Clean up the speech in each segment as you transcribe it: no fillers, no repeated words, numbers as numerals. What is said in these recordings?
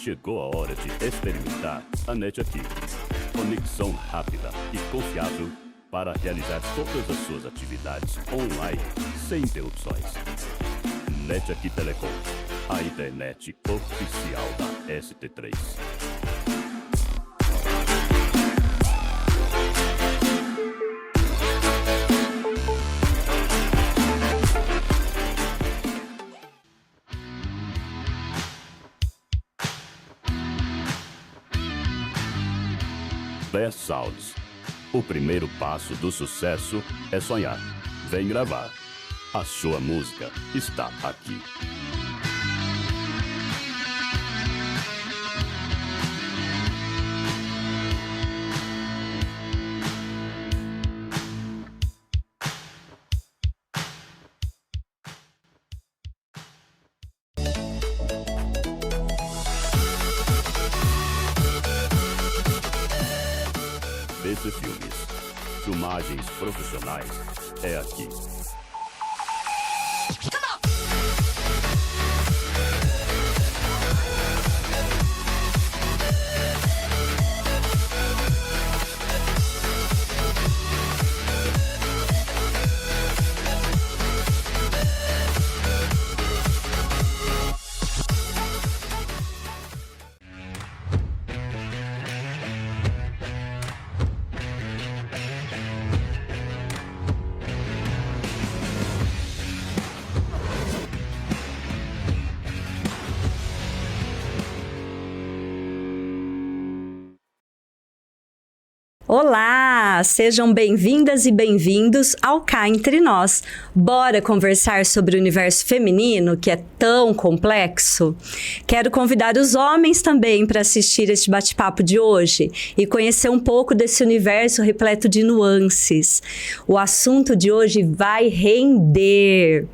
Chegou a hora de experimentar a NetAqui. Conexão rápida e confiável para realizar todas as suas atividades online sem interrupções. NetAqui Telecom, a internet oficial da ST3. Best Sounds. O primeiro passo do sucesso é sonhar. Vem gravar. A sua música está aqui. BC Filmes. Filmagens profissionais é aqui. Olá, sejam bem-vindas e bem-vindos ao Cá Entre Nós. Bora conversar sobre o universo feminino, que é tão complexo? Quero convidar os homens também para assistir este bate-papo de hoje e conhecer um pouco desse universo repleto de nuances. O assunto de hoje vai render.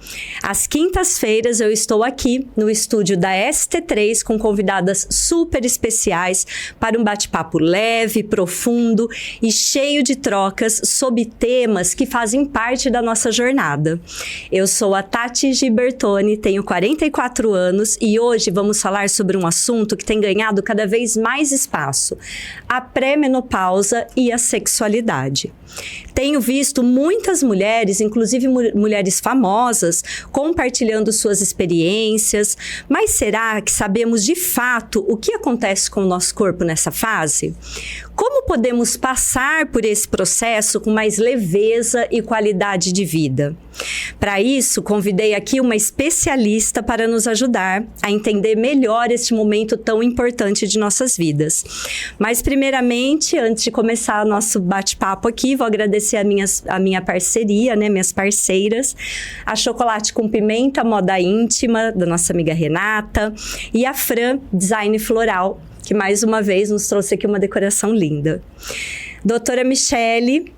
Às quintas-feiras eu estou aqui no estúdio da ST3 com convidadas super especiais para um bate-papo leve, profundo e cheio de trocas sobre temas que fazem parte da nossa jornada. Eu sou a Tati Gibertoni, tenho 44 anos e hoje vamos falar sobre um assunto que tem ganhado cada vez mais espaço: a pré-menopausa e a sexualidade. Tenho visto muitas mulheres, inclusive mulheres famosas, compartilhando suas experiências, mas será que sabemos de fato o que acontece com o nosso corpo nessa fase? Como podemos passar por esse processo com mais leveza e qualidade de vida? Para isso, convidei aqui uma especialista para nos ajudar a entender melhor este momento tão importante de nossas vidas. Mas, primeiramente, antes de começar o nosso bate-papo aqui, vou agradecer a minha parceria, né, minhas parceiras, a Chocolate com Pimenta, Moda Íntima, da nossa amiga Renata, e a Fran, Design Floral, que mais uma vez nos trouxe aqui uma decoração linda. Doutora Michele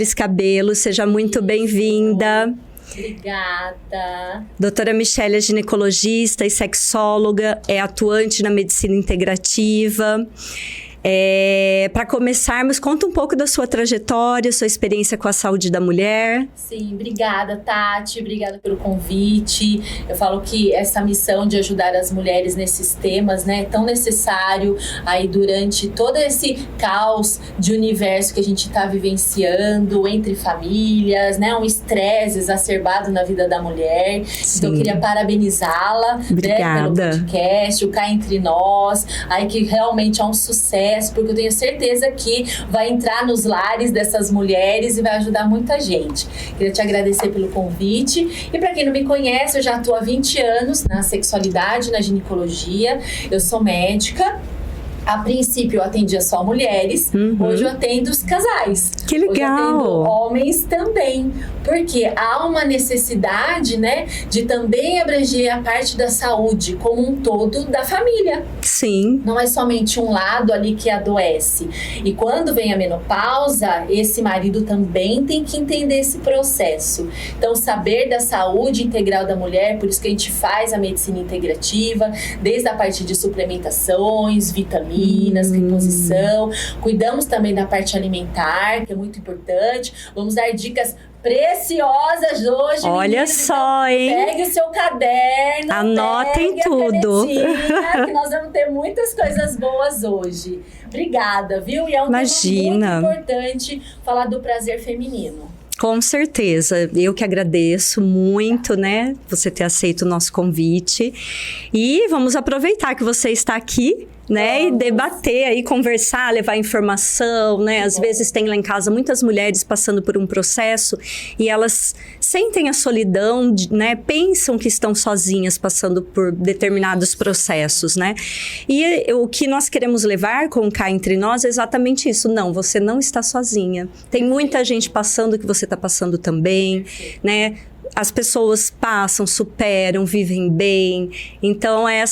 Scabelo, seja muito bem-vinda. Obrigada. Doutora Michele é ginecologista e sexóloga, é atuante na medicina integrativa. Para começarmos, conta um pouco da sua trajetória, sua experiência com a saúde da mulher. Sim, obrigada, Tati, obrigada pelo convite. Eu falo que essa missão de ajudar as mulheres nesses temas, né, é tão necessário aí durante todo esse caos de universo que a gente está vivenciando entre famílias, né, um estresse exacerbado na vida da mulher. Sim. Então eu queria parabenizá-la, né, pelo podcast, o Cá Entre Nós, aí que realmente é um sucesso, porque eu tenho certeza que vai entrar nos lares dessas mulheres e vai ajudar muita gente. Queria te agradecer pelo convite. E para quem não me conhece, eu já atuo há 20 anos na sexualidade, na ginecologia. Eu sou médica. A princípio eu atendia só mulheres, hoje eu atendo os casais. Que legal! Hoje eu atendo homens também, porque há uma necessidade, né, de também abranger a parte da saúde como um todo da família. Sim. Não é somente um lado ali que adoece. E quando vem a menopausa, esse marido também tem que entender esse processo. Então, saber da saúde integral da mulher, por isso que a gente faz a medicina integrativa, desde a parte de suplementações, vitaminas, reposição. Cuidamos também da parte alimentar, que é muito importante. Vamos dar dicas preciosas hoje. Olha meninas, só, então, hein? Pegue o seu caderno, Anotem pegue tudo. a canetinha, que nós vamos ter muitas coisas boas hoje. Obrigada, viu? E é um Imagina. tema muito importante falar do prazer feminino. Com certeza, eu que agradeço muito, né, você ter aceito o nosso convite. E vamos aproveitar que você está aqui, né, e debater aí, conversar, levar informação, né? Às vezes tem lá em casa muitas mulheres passando por um processo e elas sentem a solidão, né? Pensam que estão sozinhas passando por determinados processos, né? E o que nós queremos levar com o Cá Entre Nós é exatamente isso. Não, você não está sozinha. Tem muita gente passando o que você está passando também, né? As pessoas passam, superam, vivem bem. Então, é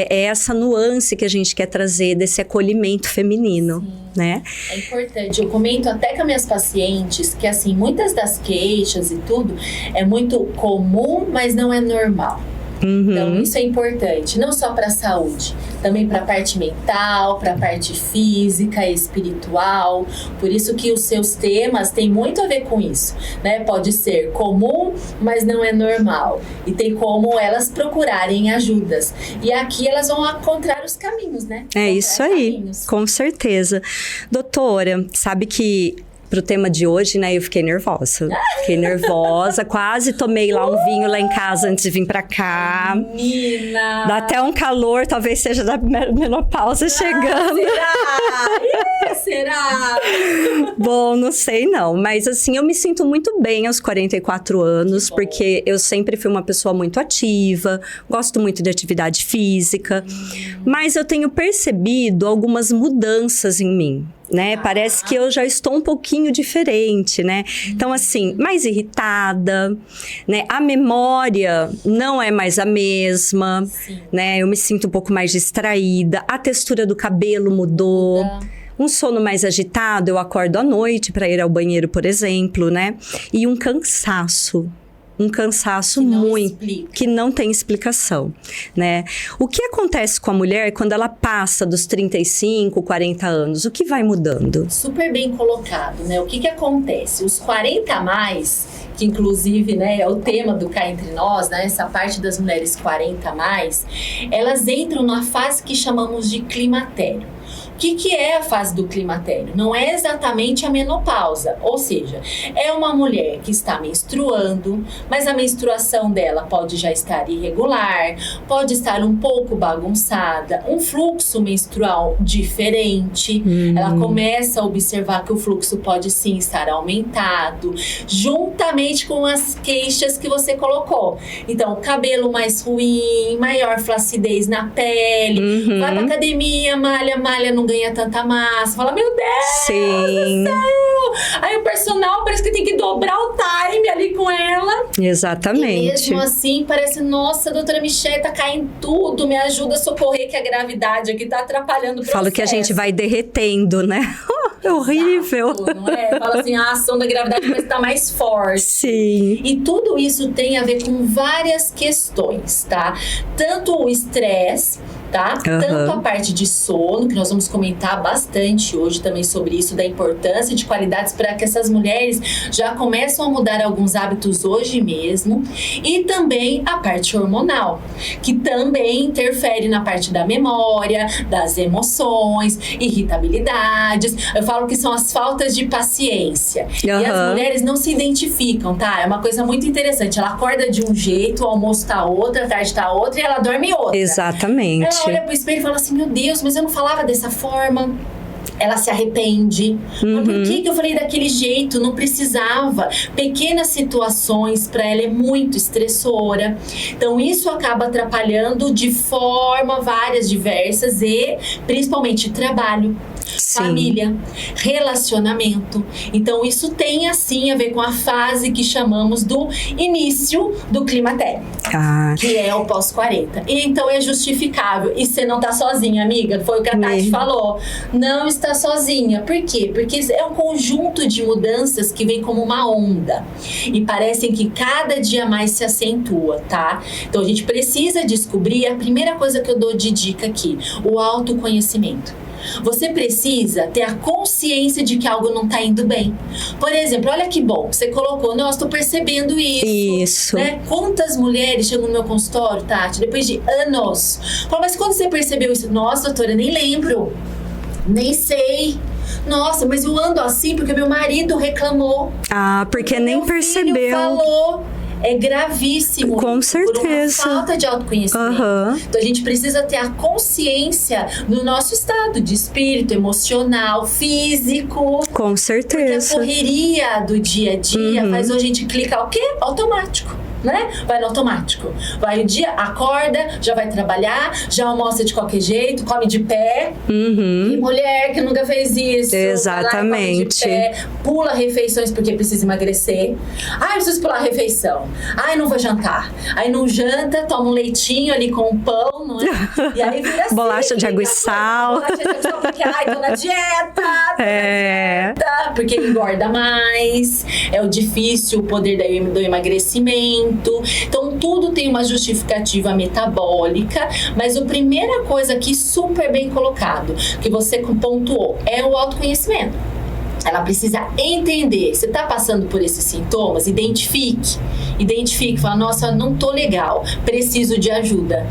essa nuance que a gente quer trazer desse acolhimento feminino, né? É importante. Eu comento até com as minhas pacientes que, assim, muitas das queixas e tudo é muito comum, mas não é normal. Então, isso é importante, não só para a saúde, também para a parte mental, para a parte física e espiritual. Por isso que os seus temas têm muito a ver com isso, né? Pode ser comum, mas não é normal. E tem como elas procurarem ajudas. E aqui elas vão encontrar os caminhos, né? É isso aí, com certeza. Doutora, sabe que pro tema de hoje, né, eu fiquei nervosa. Fiquei nervosa, quase tomei lá um vinho lá em casa antes de vir pra cá. Menina! Dá até um calor, talvez seja da menopausa chegando. Será? Será? Bom, não sei não, mas assim, eu me sinto muito bem aos 44 anos, porque eu sempre fui uma pessoa muito ativa, gosto muito de atividade física, mas eu tenho percebido algumas mudanças em mim. Né? Parece que eu já estou um pouquinho diferente, né? Então, assim, mais irritada, né? A memória não é mais a mesma, né? Eu me sinto um pouco mais distraída, a textura do cabelo mudou. Um sono mais agitado, eu acordo à noite para ir ao banheiro, por exemplo, né? E um cansaço que não tem explicação, né? O que acontece com a mulher quando ela passa dos 35, 40 anos? O que vai mudando? Super bem colocado, né? O que acontece? Os 40 a mais, que inclusive, né, é o tema do Cá Entre Nós, né? Essa parte das mulheres 40 a mais, elas entram numa fase que chamamos de climatério. O que é a fase do climatério? Não é exatamente a menopausa, ou seja, é uma mulher que está menstruando, mas a menstruação dela pode já estar irregular, pode estar um pouco bagunçada, um fluxo menstrual diferente, ela começa a observar que o fluxo pode sim estar aumentado, juntamente com as queixas que você colocou. Então, cabelo mais ruim, maior flacidez na pele, vai pra academia, malha, não ganha tanta massa, fala, meu Deus Sim. do céu! Aí o personal parece que tem que dobrar o time ali com ela. Exatamente. E mesmo assim, parece, nossa, doutora Michelle, tá caindo tudo, me ajuda a socorrer que a gravidade aqui tá atrapalhando o processo. Falo que a gente vai derretendo, né? É horrível. Exato, não é? Fala assim, a ação da gravidade parece que tá mais forte. Sim. E tudo isso tem a ver com várias questões, tá? Tanto o estresse, tá? Tanto a parte de sono, que nós vamos comentar bastante hoje também sobre isso, da importância de qualidades para que essas mulheres já começam a mudar alguns hábitos hoje mesmo. E também a parte hormonal, que também interfere na parte da memória, das emoções, irritabilidades. Eu falo que são as faltas de paciência. E as mulheres não se identificam, tá? É uma coisa muito interessante. Ela acorda de um jeito, o almoço tá outro, a tarde tá outra e ela dorme outra. Exatamente. Ela olha pro espelho e fala assim, meu Deus, mas eu não falava dessa forma. Ela se arrepende. Mas por que eu falei daquele jeito? Não precisava. Pequenas situações para ela é muito estressora. Então isso acaba atrapalhando de forma várias, diversas e principalmente trabalho, família, relacionamento. Então isso tem assim a ver com a fase que chamamos do início do climatério, que é o pós-40. E então é justificável. E você não tá sozinha, amiga. Foi o que a Tati falou. Não está sozinha. Por quê? Porque é um conjunto de mudanças que vem como uma onda. E parecem que cada dia mais se acentua, tá? Então a gente precisa descobrir a primeira coisa que eu dou de dica aqui: o autoconhecimento. Você precisa ter a consciência de que algo não tá indo bem. Por exemplo, olha que bom, você colocou, nossa, tô percebendo isso. Né? Quantas mulheres chegam no meu consultório, Tati, depois de anos, falam, mas quando você percebeu isso? Nossa, doutora, nem lembro, nem sei. Nossa, mas eu ando assim porque meu marido reclamou. Ah, porque nem percebeu. Meu filho falou. É gravíssimo. Com certeza. Por uma falta de autoconhecimento. Então a gente precisa ter a consciência do nosso estado de espírito, emocional, físico. Com certeza. Porque a correria do dia a dia faz a gente clicar o quê? Automático. Né? Vai no automático. Vai o dia, acorda, já vai trabalhar, já almoça de qualquer jeito, come de pé. E mulher que nunca fez isso. Exatamente. Vai lá, come de pé, pula refeições porque precisa emagrecer. Ai, preciso pular a refeição. Ai, não vou jantar. Aí não janta, toma um leitinho ali com um pão, não é? E aí vira assim. Bolacha de água e sal. Bolacha de água e sal porque, ai, tô na dieta. Porque engorda mais. É o difícil o poder do emagrecimento. Então tudo tem uma justificativa metabólica, mas a primeira coisa aqui super bem colocado, que você pontuou, é o autoconhecimento. Ela precisa entender, você está passando por esses sintomas, identifique, fala, nossa, não tô legal, preciso de ajuda.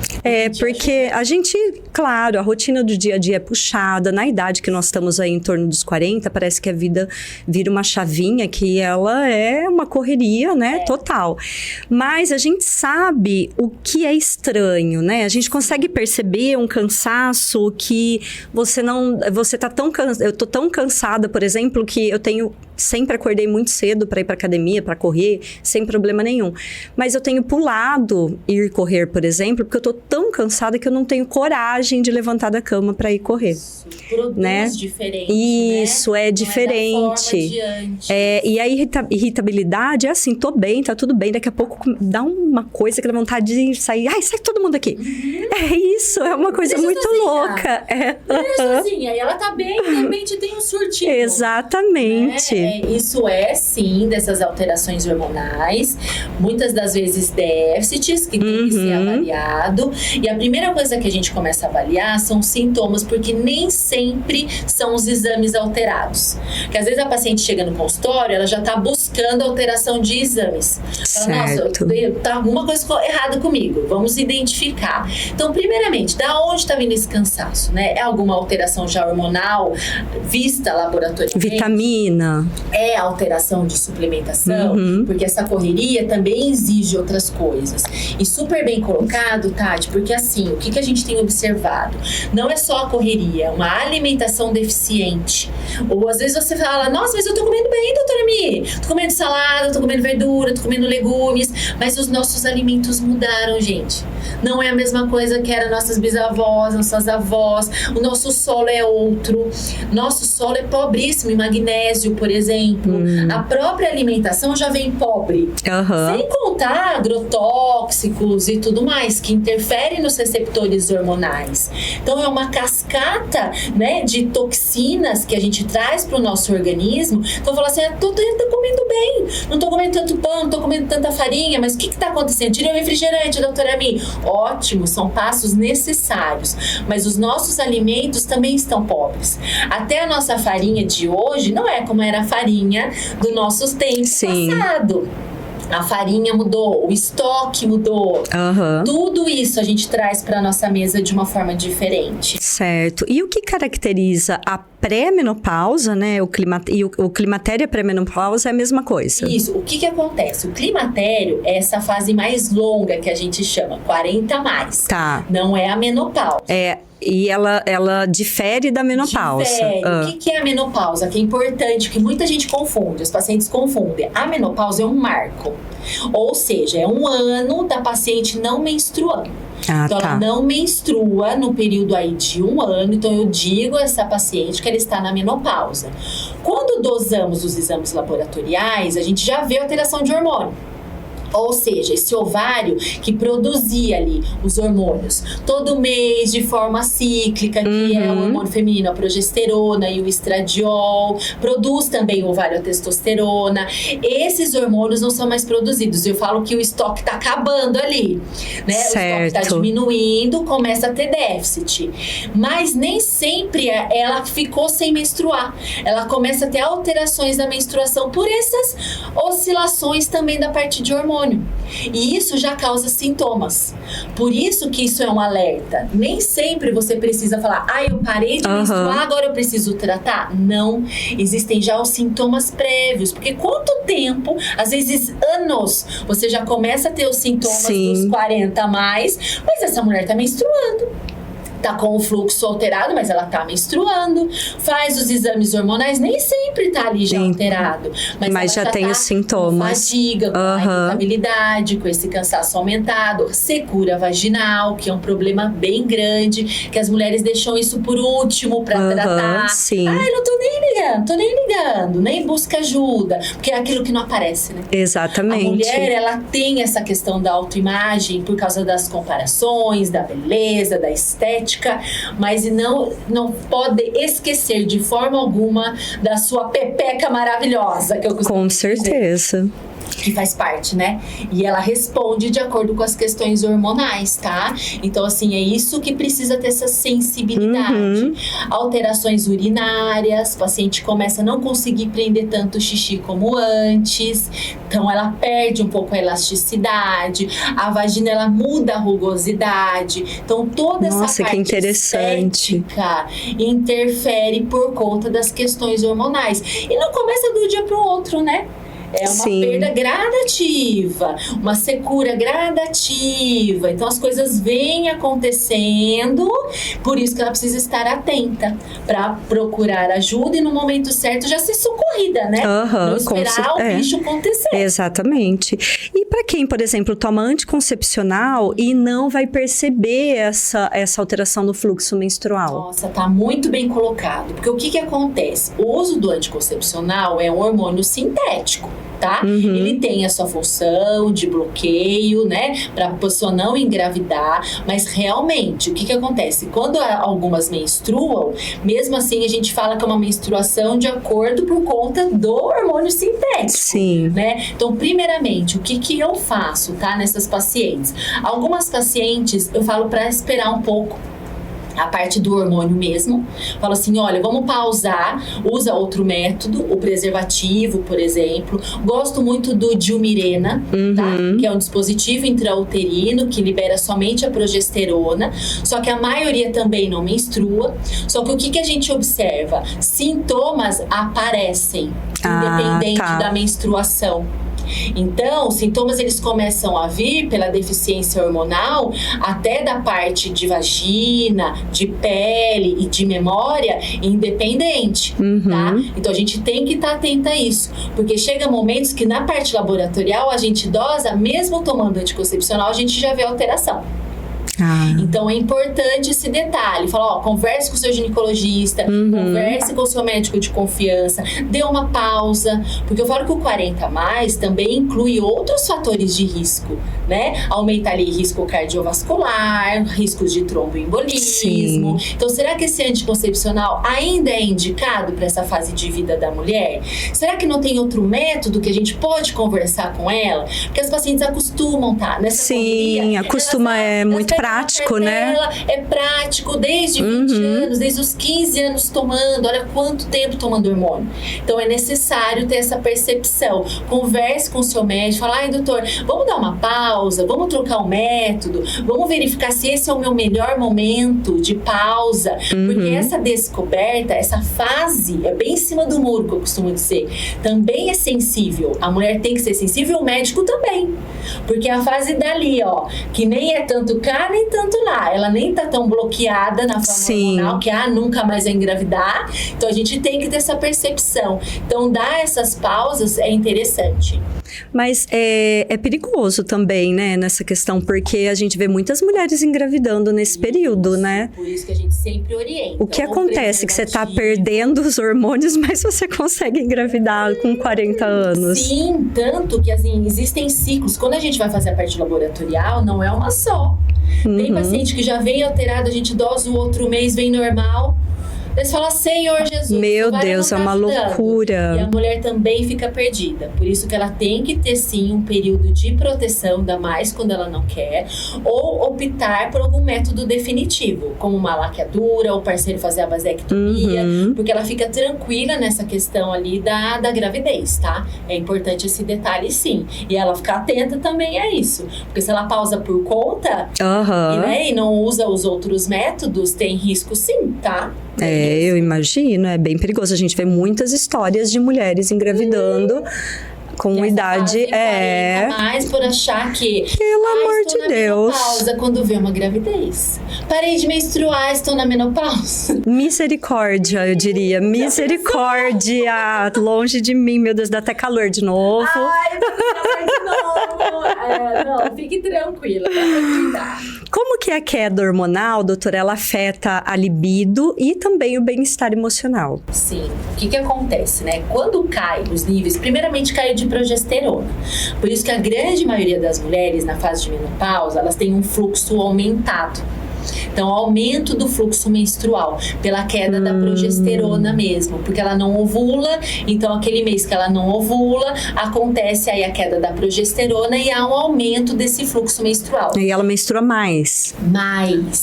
Porque a gente, claro, a rotina do dia a dia é puxada, na idade que nós estamos aí em torno dos 40, parece que a vida vira uma chavinha que ela é uma correria, né, total. Mas a gente sabe o que é estranho, né, a gente consegue perceber um cansaço que você tá tão cansada, eu tô tão cansada, por exemplo, que eu sempre acordei muito cedo para ir para academia, para correr, sem problema nenhum. Mas eu tenho pulado ir correr, por exemplo, porque eu tô tão cansada que eu não tenho coragem de levantar da cama para ir correr. Produz né? diferente, Isso, né? é diferente. E a irritabilidade é assim, tô bem, tá tudo bem, daqui a pouco dá uma coisa que dá vontade de sair. Ai, sai todo mundo aqui. É isso, é uma coisa muito louca. Sozinha, e ela tá bem, de repente tem um surtinho. Exatamente. Né? Isso é, sim, dessas alterações hormonais. Muitas das vezes déficits que tem que ser avaliado. E a primeira coisa que a gente começa a avaliar são os sintomas, porque nem sempre são os exames alterados. Porque às vezes a paciente chega no consultório, ela já tá buscando alteração de exames. Fala, nossa, tá alguma coisa errada comigo. Vamos identificar. Então, primeiramente, da onde tá vindo esse cansaço, né? É alguma alteração já hormonal vista laboratorialmente? Vitamina. É alteração de suplementação, porque essa correria também exige outras coisas. E super bem colocado, Tati, porque assim, o que a gente tem observado? Não é só a correria, é uma alimentação deficiente. Ou às vezes você fala, nossa, mas eu tô comendo bem, doutora Mi. Tô comendo salada, tô comendo verdura, tô comendo legumes, mas os nossos alimentos mudaram, gente. Não é a mesma coisa que eram nossas bisavós, nossas avós. O nosso solo é outro. Nosso solo é pobríssimo em magnésio, por exemplo. A própria alimentação já vem pobre. Sem contar agrotóxicos e tudo mais, que interferem nos receptores hormonais. Então, é uma cascata, né, de toxinas que a gente traz para o nosso organismo. Então, fala assim, tô comendo bem, não tô comendo tanto pão, não tô comendo tanta farinha, mas o que tá acontecendo? Tirei o refrigerante, doutora Mi. Ótimo, são passos necessários, mas os nossos alimentos também estão pobres. Até a nossa farinha de hoje não é como era a farinha do nosso tempo passado. A farinha mudou, o estoque mudou. Tudo isso a gente traz para nossa mesa de uma forma diferente. Certo. E o que caracteriza a pré-menopausa, né? O climatério e a pré-menopausa é a mesma coisa. Isso. O que acontece? O climatério é essa fase mais longa que a gente chama, 40 mais. Tá. Não é a menopausa. E ela difere da menopausa. Difere. O que é a menopausa? Que é importante, que muita gente confunde, os pacientes confundem. A menopausa é um marco. Ou seja, é um ano da paciente não menstruando. Então, ela não menstrua no período aí de um ano. Então, eu digo a essa paciente que ela está na menopausa. Quando dosamos os exames laboratoriais, a gente já vê alteração de hormônio. Ou seja, esse ovário que produzia ali os hormônios todo mês de forma cíclica, que é o hormônio feminino, a progesterona e o estradiol, produz também o ovário a testosterona. Esses hormônios não são mais produzidos. Eu falo que o estoque está acabando ali, né? Certo. O estoque está diminuindo, começa a ter déficit. Mas nem sempre ela ficou sem menstruar. Ela começa a ter alterações da menstruação por essas oscilações também da parte de hormônio. E isso já causa sintomas. Por isso que isso é um alerta. Nem sempre você precisa falar, eu parei de menstruar, agora eu preciso tratar. Não. Existem já os sintomas prévios. Porque quanto tempo, às vezes anos, você já começa a ter os sintomas dos 40 a mais, mas essa mulher tá menstruando. Tá com o fluxo alterado, mas ela tá menstruando. Faz os exames hormonais, nem sempre tá ali já alterado. Mas já tem os sintomas. Com fadiga, com a irritabilidade, com esse cansaço aumentado. Secura vaginal, que é um problema bem grande, que as mulheres deixam isso por último pra tratar. Sim. Não tô nem ligando, nem busca ajuda. Porque é aquilo que não aparece, né? Exatamente. A mulher, ela tem essa questão da autoimagem por causa das comparações, da beleza, da estética, mas não pode esquecer de forma alguma da sua pepeca maravilhosa, que eu costumo dizer. Com certeza. Que faz parte, né? E ela responde de acordo com as questões hormonais, tá? Então, assim, é isso que precisa ter essa sensibilidade. Alterações urinárias, o paciente começa a não conseguir prender tanto xixi como antes, então ela perde um pouco a elasticidade, a vagina, ela muda a rugosidade, então toda essa parte estética interfere por conta das questões hormonais. E não começa do dia pro outro, né? É uma perda gradativa, uma secura gradativa. Então as coisas vêm acontecendo, por isso que ela precisa estar atenta para procurar ajuda e no momento certo já ser socorrida, né? Não esperar o bicho acontecer. Exatamente. E para quem, por exemplo, toma anticoncepcional e não vai perceber essa alteração no fluxo menstrual? Nossa, tá muito bem colocado. Porque o que acontece? O uso do anticoncepcional é um hormônio sintético. Tá? Ele tem a sua função de bloqueio, né? Pra pessoa não engravidar, mas realmente, o que acontece? Quando algumas menstruam, mesmo assim a gente fala que é uma menstruação de acordo por conta do hormônio sintético, né? Então, primeiramente, o que eu faço, tá? Nessas pacientes? Algumas pacientes, eu falo pra esperar um pouco a parte do hormônio mesmo. Falo assim, olha, vamos pausar, usa outro método, o preservativo, por exemplo. Gosto muito do Dilmirena, tá? Que é um dispositivo intrauterino que libera somente a progesterona, só que a maioria também não menstrua. Só que o que a gente observa? Sintomas aparecem, independente da menstruação. Então, os sintomas eles começam a vir pela deficiência hormonal até da parte de vagina, de pele e de memória independente, tá? Então, a gente tem que estar atenta a isso, porque chega momentos que na parte laboratorial a gente dosa, mesmo tomando anticoncepcional, a gente já vê alteração. Então é importante esse detalhe. Fala, converse com o seu ginecologista, converse com o seu médico de confiança, dê uma pausa, porque eu falo que o 40 a mais também inclui outros fatores de risco, né? Aumenta ali risco cardiovascular, riscos de tromboembolismo. Então, será que esse anticoncepcional ainda é indicado para essa fase de vida da mulher? Será que não tem outro método que a gente pode conversar com ela? Porque as pacientes acostumam, tá? Nessa correria, é muito prático, né? É prático, desde 20 anos, desde os 15 anos tomando, olha quanto tempo tomando hormônio. Então é necessário ter essa percepção. Converse com o seu médico, fala, doutor, vamos dar uma pausa, vamos trocar o método, vamos verificar se esse é o meu melhor momento de pausa, porque essa descoberta, essa fase é bem em cima do muro, que eu costumo dizer, também é sensível. A mulher tem que ser sensível, o médico também, porque a fase dali, ó, que nem é tanto cara, cá nem tanto lá. Ela nem tá tão bloqueada na forma hormonal, que nunca mais vai engravidar. Então a gente tem que ter essa percepção. Então dar essas pausas é interessante. Mas é perigoso também, né, nessa questão, porque a gente vê muitas mulheres engravidando nesse período, né? Por isso que a gente sempre orienta. O que acontece? Que você tá perdendo os hormônios, mas você consegue engravidar com 40 anos. Sim, tanto que assim, existem ciclos. Quando a gente vai fazer a parte laboratorial, não é uma só. Tem paciente que já vem alterado, a gente dosa o outro mês, vem normal. Eles falam, Senhor Jesus, meu Deus, é uma loucura. E a mulher também fica perdida. Por isso que ela tem que ter, sim, um período de proteção, ainda mais quando ela não quer, ou optar por algum método definitivo, como uma laqueadura, ou o parceiro fazer a vasectomia, porque ela fica tranquila nessa questão ali da gravidez, tá? É importante esse detalhe, sim. E ela ficar atenta também a isso. Porque se ela pausa por conta e não usa os outros métodos, tem risco sim, tá? Eu imagino, é bem perigoso. A gente vê muitas histórias de mulheres engravidando com idade mais por achar que pelo amor de Deus, menopausa quando vê uma gravidez. Parei de menstruar, estou na menopausa. Misericórdia, eu diria. Misericórdia. Longe de mim, meu Deus, dá até calor de novo. Ai, calor de novo. Não, fique tranquila, vai cuidar. Como que a queda hormonal, doutora, ela afeta a libido e também o bem-estar emocional? Sim. O que acontece, né? Quando cai os níveis, primeiramente cai de progesterona. Por isso que a grande maioria das mulheres na fase de menopausa, elas têm um fluxo aumentado. Então, aumento do fluxo menstrual pela queda da progesterona mesmo, porque ela não ovula, então aquele mês que ela não ovula, acontece aí a queda da progesterona e há um aumento desse fluxo menstrual. E ela menstrua mais.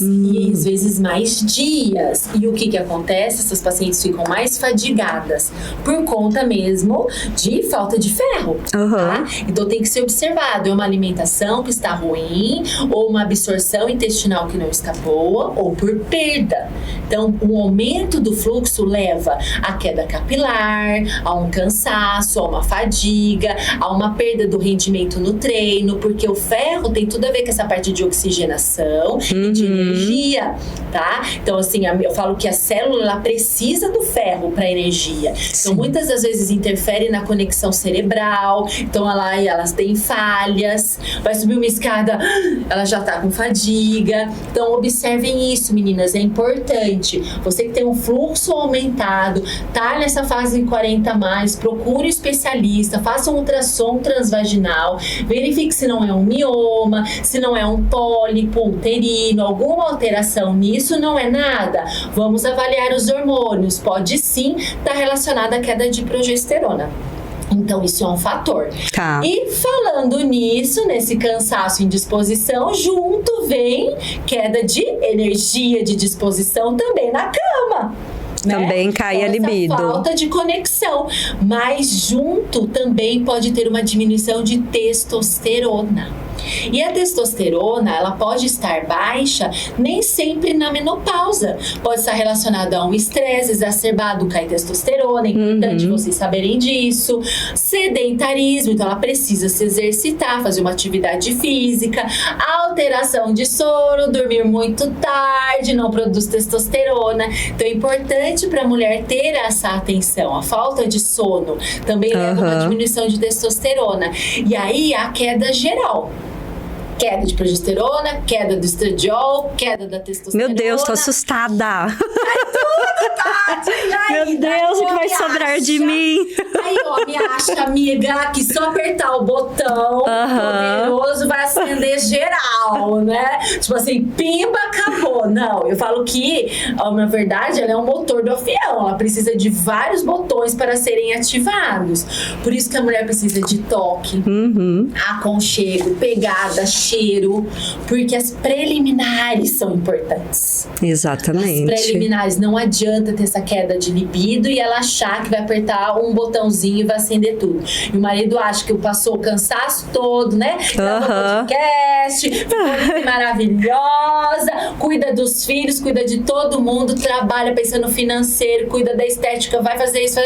E às vezes mais dias. E o que acontece? Essas pacientes ficam mais fadigadas por conta mesmo de falta de ferro. Tá? Então tem que ser observado, é uma alimentação que está ruim, ou uma absorção intestinal que não está boa, ou por perda. Então, o aumento do fluxo leva a queda capilar, a um cansaço, a uma fadiga, a uma perda do rendimento no treino, porque o ferro tem tudo a ver com essa parte de oxigenação e de energia, tá? Então, assim, eu falo que a célula, ela precisa do ferro para energia. Então, muitas das vezes interfere na conexão cerebral, então elas têm falhas, vai subir uma escada, ela já tá com fadiga. Então, observem isso, meninas, é importante. Você que tem um fluxo aumentado, tá nessa fase de 40+, procure um especialista, faça um ultrassom transvaginal, verifique se não é um mioma, se não é um pólipo uterino, alguma alteração nisso, não é nada. Vamos avaliar os hormônios, pode sim estar relacionado à queda de progesterona. Então, isso é um fator. Tá. E falando nisso, nesse cansaço e indisposição, junto vem queda de energia, de disposição também na cama. Também cai a libido. Falta de conexão. Mas junto também pode ter uma diminuição de testosterona. E a testosterona, ela pode estar baixa nem sempre na menopausa. Pode estar relacionada a um estresse exacerbado, cai testosterona, é importante vocês saberem disso. Sedentarismo, então ela precisa se exercitar, fazer uma atividade física. Alteração de sono, dormir muito tarde, não produz testosterona. Então é importante para a mulher ter essa atenção. A falta de sono também leva a uma diminuição de testosterona. E aí a queda geral. Queda de progesterona, queda do estradiol, queda da testosterona. Meu Deus, tô assustada. Tudo, Tati! Meu Deus, o que vai sobrar de mim? Aí, ó, me acha, amiga, que só apertar o botão poderoso vai acender geral, né? Tipo assim, pimba, acabou. Não, eu falo que, na verdade, ela é um motor do avião. Ela precisa de vários botões para serem ativados. Por isso que a mulher precisa de toque, aconchego, pegada, cheiro, porque as preliminares são importantes. Exatamente. As preliminares, não adianta ter essa queda de libido e ela achar que vai apertar um botãozinho e vai acender tudo. E o marido acha que passou o cansaço todo, né? Grava podcast, ficou maravilhosa, cuida dos filhos, cuida de todo mundo, trabalha pensando no financeiro, cuida da estética, vai fazer isso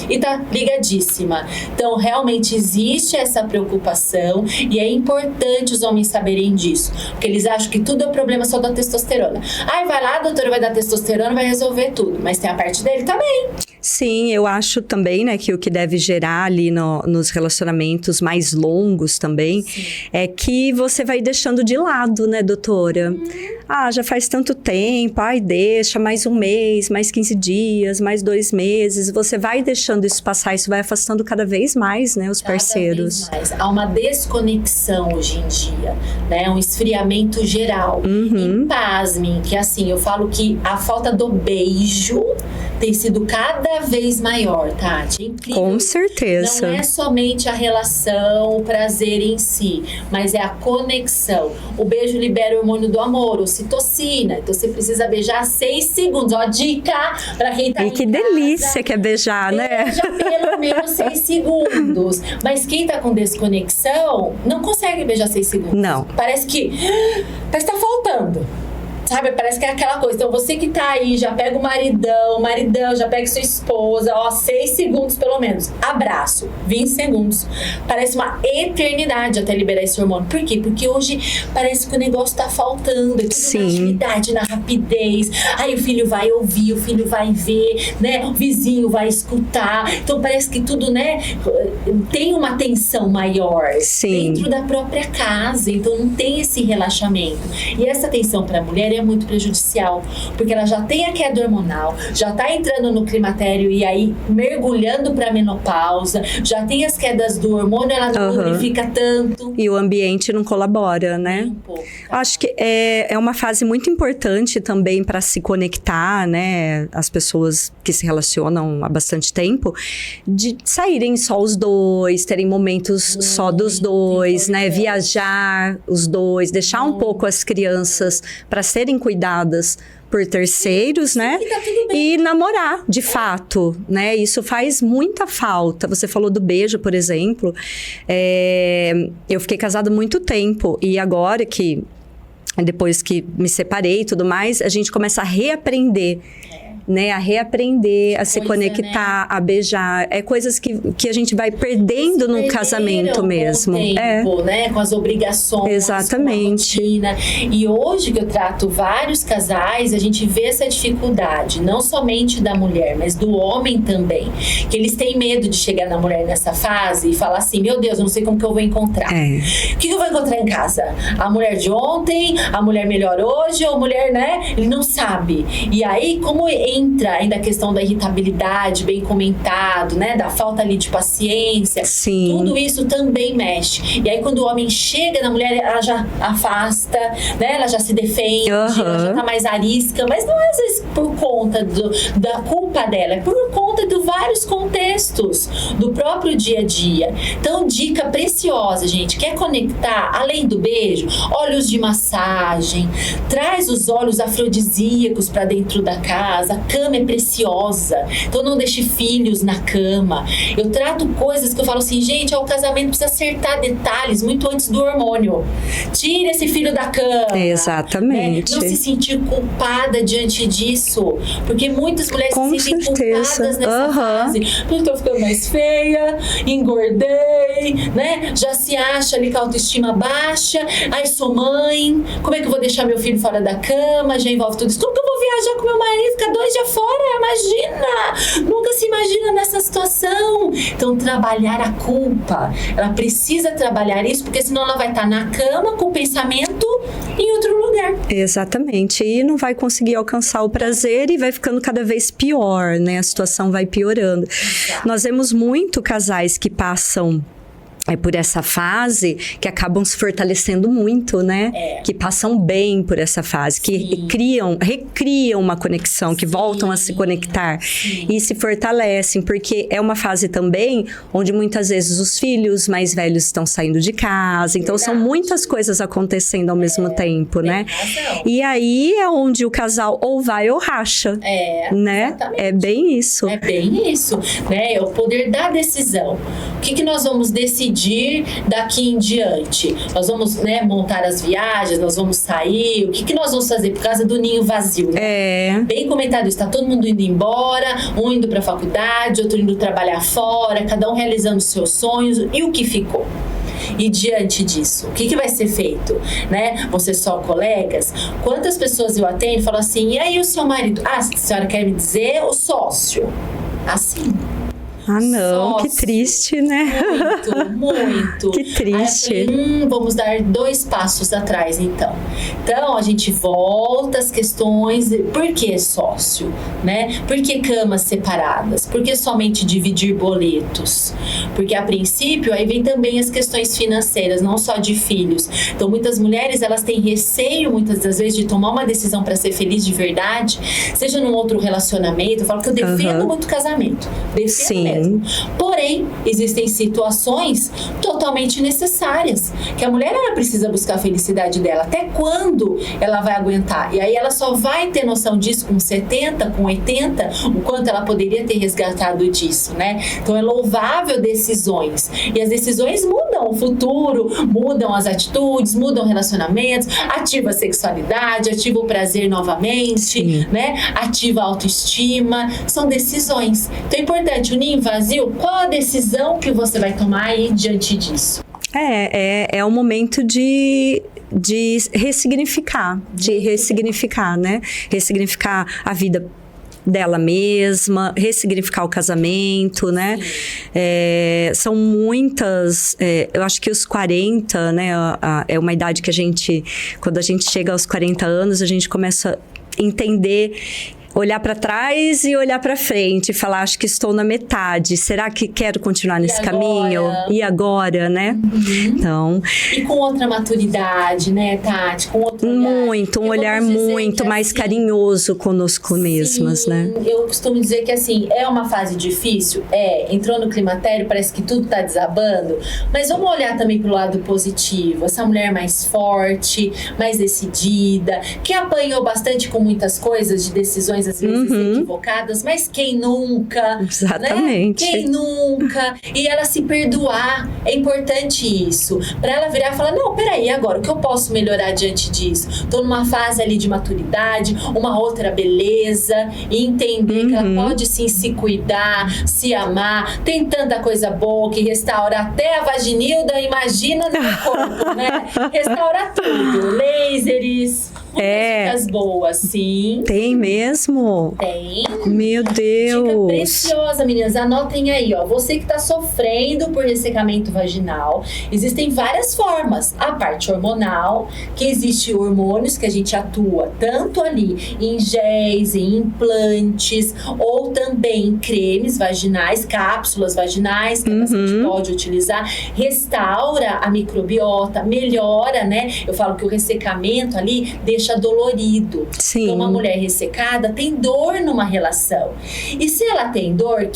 e tá ligadíssima. Então, realmente existe essa preocupação e é importante os homens saberem disso. Porque eles acham que tudo é um problema só da testosterona. Ai, vai lá, a doutora vai dar testosterona, vai resolver tudo. Mas tem a parte dele também. Sim, eu acho também, né, que o que deve gerar ali nos relacionamentos mais longos também é que você vai deixando de lado, né, doutora? Ah, já faz tanto tempo, ai, deixa mais um mês, mais 15 dias, mais 2 meses. Você vai deixando isso passar, isso vai afastando cada vez mais, né, os parceiros. Cada vez mais. Há uma desconexão hoje em dia, né, um esfriamento geral. E pasmem, que assim, eu falo que a falta do beijo tem sido cada vez maior, Tati. É incrível. Com certeza. Não é somente a relação, o prazer em si, mas é a conexão. O beijo libera o hormônio do amor, ocitocina. Então você precisa beijar 6 segundos. Ó, dica pra quem tá E que delícia que é beijar, né? Beija pelo menos 6 segundos. Mas quem tá com desconexão não consegue beijar 6 segundos. Não. Parece que tá faltando. Sabe, parece que é aquela coisa. Então você que tá aí, já pega o maridão, já pega sua esposa, ó, 6 segundos pelo menos. Abraço, 20 segundos. Parece uma eternidade até liberar esse hormônio. Por quê? Porque hoje parece que o negócio tá faltando. É tudo na agilidade, na rapidez. Aí o filho vai ouvir, o filho vai ver, né? O vizinho vai escutar. Então parece que tudo, né, tem uma tensão maior dentro da própria casa. Então não tem esse relaxamento. E essa tensão pra mulher é muito prejudicial, porque ela já tem a queda hormonal, já tá entrando no climatério e aí mergulhando pra menopausa, já tem as quedas do hormônio, ela não lubrifica tanto. E o ambiente não colabora, né? Um pouco, tá? Acho que é uma fase muito importante também para se conectar, né? As pessoas que se relacionam há bastante tempo, de saírem só os dois, terem momentos só dos dois, né? Viajar os dois, deixar um pouco as crianças para serem cuidadas por terceiros, né? E tá tudo bem. E namorar, de fato, né? Isso faz muita falta. Você falou do beijo, por exemplo. Eu fiquei casada há muito tempo e agora que, depois que me separei e tudo mais, a gente começa a reaprender. Né, a reaprender, a se conectar, né? A beijar. É coisas que a gente vai perdendo no casamento mesmo. Com o tempo, né? Com as obrigações. Exatamente. Com a rotina. E hoje que eu trato vários casais, a gente vê essa dificuldade, não somente da mulher, mas do homem também. Que eles têm medo de chegar na mulher nessa fase e falar assim, meu Deus, eu não sei como que eu vou encontrar. O que eu vou encontrar em casa? A mulher de ontem, a mulher melhor hoje, ou a mulher, né? Ele não sabe. E aí, como entra ainda a questão da irritabilidade, bem comentado, né? Da falta ali de paciência. Sim. Tudo isso também mexe. E aí, quando o homem chega na mulher, ela já afasta, né? Ela já se defende, ela já tá mais arisca. Mas não é às vezes por conta da culpa dela, é por conta de vários contextos do próprio dia a dia. Então, dica preciosa, gente. Quer conectar, além do beijo, óleos de massagem, traz os óleos afrodisíacos para dentro da casa. A cama é preciosa, então não deixe filhos na cama. Eu trato coisas que eu falo assim, gente, o casamento precisa acertar detalhes muito antes do hormônio. Tira esse filho da cama. Exatamente. Né? Não se sentir culpada diante disso, porque muitas mulheres se sentem culpadas nessa fase. Eu tô ficando mais feia, engordei, né? Já se acha ali com a autoestima baixa. Ai, sou mãe, como é que eu vou deixar meu filho fora da cama? Já envolve tudo isso. Como que eu vou viajar com meu marido, ficar 2 dias fora? Imagina! Nunca se imagina nessa situação. Então, trabalhar a culpa. Ela precisa trabalhar isso, porque senão ela vai estar na cama com o pensamento em outro lugar. Exatamente. E não vai conseguir alcançar o prazer e vai ficando cada vez pior, né? A situação vai piorando. Exato. Nós vemos muito casais que passam por essa fase, que acabam se fortalecendo muito, né? Que passam bem por essa fase, que recriam uma conexão, que voltam a se conectar e se fortalecem, porque é uma fase também onde muitas vezes os filhos mais velhos estão saindo de casa, então são muitas coisas acontecendo ao mesmo tempo, né? E aí é onde o casal ou vai ou racha, né? Exatamente. É bem isso. É bem isso, né? É o poder da decisão. O que nós vamos decidir daqui em diante? Nós vamos, né, montar as viagens, nós vamos sair, o que nós vamos fazer por causa do ninho vazio, né? Bem comentado isso, tá todo mundo indo embora, um indo pra faculdade, outro indo trabalhar fora, cada um realizando seus sonhos, e o que ficou? E diante disso, o que vai ser feito? Né? Vão ser só colegas? Quantas pessoas eu atendo e falo assim, e aí o seu marido? Ah, a senhora quer me dizer o sócio? Assim. Ah, não, Sócio. que triste, né? Muito. Que triste. Aí eu falei, vamos dar 2 passos atrás, então. Então, a gente volta às questões, por que sócio, né? Por que camas separadas? Por que somente dividir boletos? Porque, a princípio, aí vem também as questões financeiras, não só de filhos. Então, muitas mulheres, elas têm receio, muitas das vezes, de tomar uma decisão para ser feliz de verdade, seja num outro relacionamento. Eu falo que eu defendo muito casamento. Defendo mesmo. Porém, existem situações totalmente necessárias, que a mulher, ela precisa buscar a felicidade dela. Até quando ela vai aguentar? E aí ela só vai ter noção disso com 70, com 80, o quanto ela poderia ter resgatado disso, né? Então é louvável decisões. E as decisões mudam o futuro, mudam as atitudes, mudam relacionamentos, ativa a sexualidade, ativa o prazer novamente, né? Ativa a autoestima. São decisões. Então é importante, o ninho vazio, qual a decisão que você vai tomar aí diante disso? É o momento de ressignificar, né? Ressignificar a vida dela mesma, ressignificar o casamento, né? São muitas, eu acho que os 40, né? É uma idade que quando a gente chega aos 40 anos, a gente começa a entender, olhar para trás e olhar para frente e falar, acho que estou na metade. Será que quero continuar nesse caminho? E agora, né? Então... E com outra maturidade, né, Tati? Com outro olhar. Um olhar muito mais carinhoso conosco mesmas, né? Eu costumo dizer que, assim, é uma fase difícil. Entrou no climatério, parece que tudo tá desabando. Mas vamos olhar também pro lado positivo. Essa mulher mais forte, mais decidida, que apanhou bastante com muitas coisas, de decisões às vezes equivocadas, mas quem nunca? Exatamente. Né? Quem nunca? E ela se perdoar, é importante isso. Pra ela virar e falar, não, peraí, agora, o que eu posso melhorar diante disso? Tô numa fase ali de maturidade, uma outra beleza, e entender que ela pode sim se cuidar, se amar. Tem tanta coisa boa que restaura até a vaginilda, imagina no corpo, né? Restaura tudo. Lasers, dicas boas, sim. Tem mesmo? Tem. Meu Deus. Dica preciosa, meninas. Anotem aí, ó. Você que tá sofrendo por ressecamento vaginal, existem várias formas. A parte hormonal, que existe hormônios que a gente atua tanto ali em géis, em implantes, ou também em cremes vaginais, cápsulas vaginais, que a paciente pode utilizar. Restaura a microbiota, melhora, né? Eu falo que o ressecamento ali deixa dolorido. Sim. Então, uma mulher ressecada tem dor numa relação. E se ela tem dor,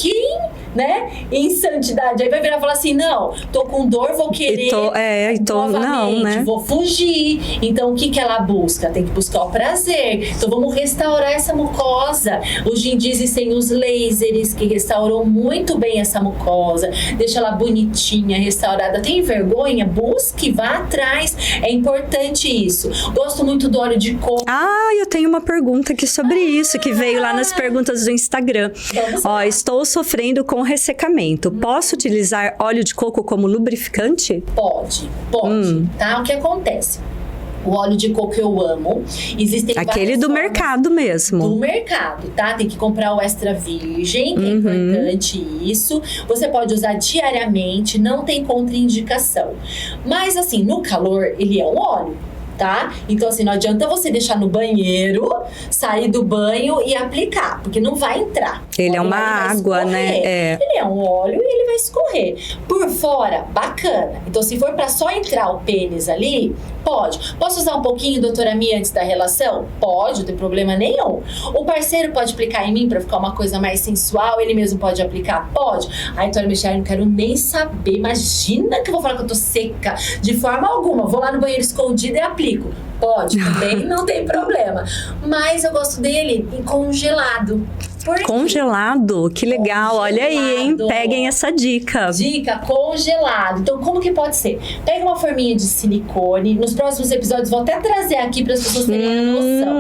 né, em santidade, aí vai virar e falar assim, não, tô com dor, vou querer novamente, não, né? Vou fugir. Então, o que ela busca? Tem que buscar o prazer. Então, vamos restaurar essa mucosa. Hoje em dia existem os lasers que restauram muito bem essa mucosa, deixa ela bonitinha, restaurada. Tem vergonha? Busque, vá atrás. É importante isso. Gosto muito do óleo de coco. Eu tenho uma pergunta aqui sobre isso, que veio lá nas perguntas do Instagram. Estou sofrendo com ressecamento. Posso utilizar óleo de coco como lubrificante? Pode, tá? O que acontece? O óleo de coco eu amo. Existem aquele do mercado mesmo. Do mercado, tá? Tem que comprar o extra virgem, que é importante isso. Você pode usar diariamente, não tem contraindicação. Mas assim, no calor, ele é um óleo. Tá? Então, assim, não adianta você deixar no banheiro, sair do banho e aplicar, porque não vai entrar. Ele é uma água, né? Ele é um óleo e ele vai escorrer. Por fora, bacana. Então, se for pra só entrar o pênis ali, pode. Posso usar um pouquinho, doutora Mia, antes da relação? Pode, não tem problema nenhum. O parceiro pode aplicar em mim pra ficar uma coisa mais sensual, ele mesmo pode aplicar? Pode. Ai, doutora Michelle, não quero nem saber. Imagina que eu vou falar que eu tô seca. De forma alguma. Vou lá no banheiro escondido e aplico. Pode também, não tem problema. Mas eu gosto dele em congelado. Congelado? Que legal. Congelado. Olha aí, hein? Peguem essa dica. Dica, congelado. Então, como que pode ser? Pega uma forminha de silicone. Nos próximos episódios, vou até trazer aqui para as pessoas terem a noção.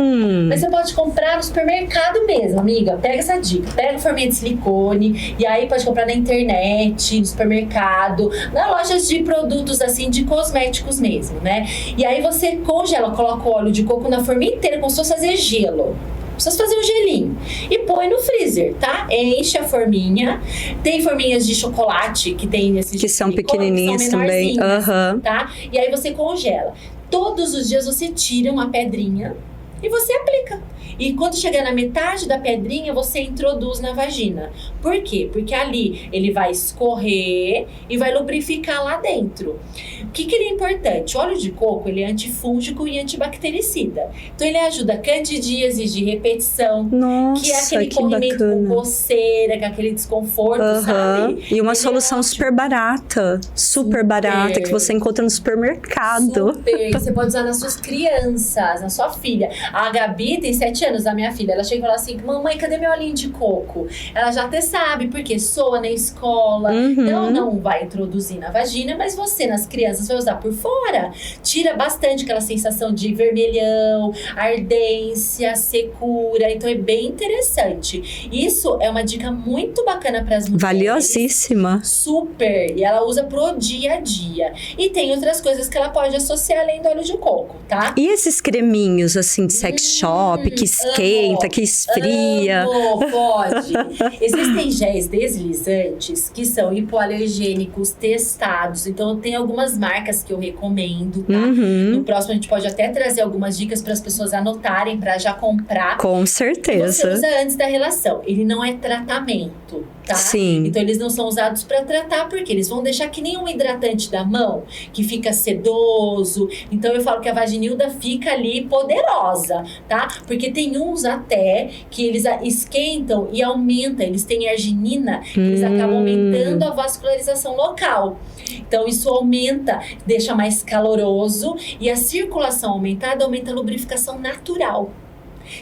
Mas você pode comprar no supermercado mesmo, amiga. Pega essa dica. Pega a forminha de silicone. E aí pode comprar na internet, no supermercado, na lojas de produtos assim, de cosméticos mesmo, né? E aí você congela, coloca o óleo de coco na forminha inteira, como se fosse fazer gelo. Precisa fazer um gelinho. E põe no freezer, tá? Enche a forminha. Tem forminhas de chocolate que tem esses... Que são pequenininhas também. Tá? E aí você congela. Todos os dias você tira uma pedrinha e você aplica. E quando chegar na metade da pedrinha, você introduz na vagina. Por quê? Porque ali ele vai escorrer e vai lubrificar lá dentro. O que ele é importante? O óleo de coco, ele é antifúngico e antibactericida. Então, ele ajuda a candidíase de repetição. Nossa, que é aquele corrimento com coceira, com aquele desconforto, sabe? E uma solução super barata. Super barata, que você encontra no supermercado. Super. Você pode usar nas suas crianças, na sua filha. A Gabi tem 7 anos, a minha filha. Ela chega e fala assim, mamãe, cadê meu olhinho de coco? Ela já até sabe, porque soa na escola. Então, não vai introduzir na vagina, mas você, nas crianças, vai usar por fora. Tira bastante aquela sensação de vermelhão, ardência, secura. Então, é bem interessante. Isso é uma dica muito bacana para as mulheres. Valiosíssima. Super. E ela usa pro dia a dia. E tem outras coisas que ela pode associar além do óleo de coco, tá? E esses creminhos, assim, de sex shop, que esquenta, que esfria? Pode. Existem géis deslizantes que são hipoalergênicos, testados. Então, tem algumas marcas que eu recomendo, tá? No próximo, a gente pode até trazer algumas dicas para as pessoas anotarem, para já comprar. Com certeza. Você usa antes da relação. Ele não é tratamento, tá? Sim. Então, eles não são usados para tratar, porque eles vão deixar que nem um hidratante da mão, que fica sedoso. Então, eu falo que a vaginilda fica ali poderosa, tá? Porque tem uns até que eles esquentam e aumentam. Eles têm arginina, eles acabam aumentando a vascularização local. Então, isso aumenta, deixa mais caloroso. E a circulação aumentada aumenta a lubrificação natural.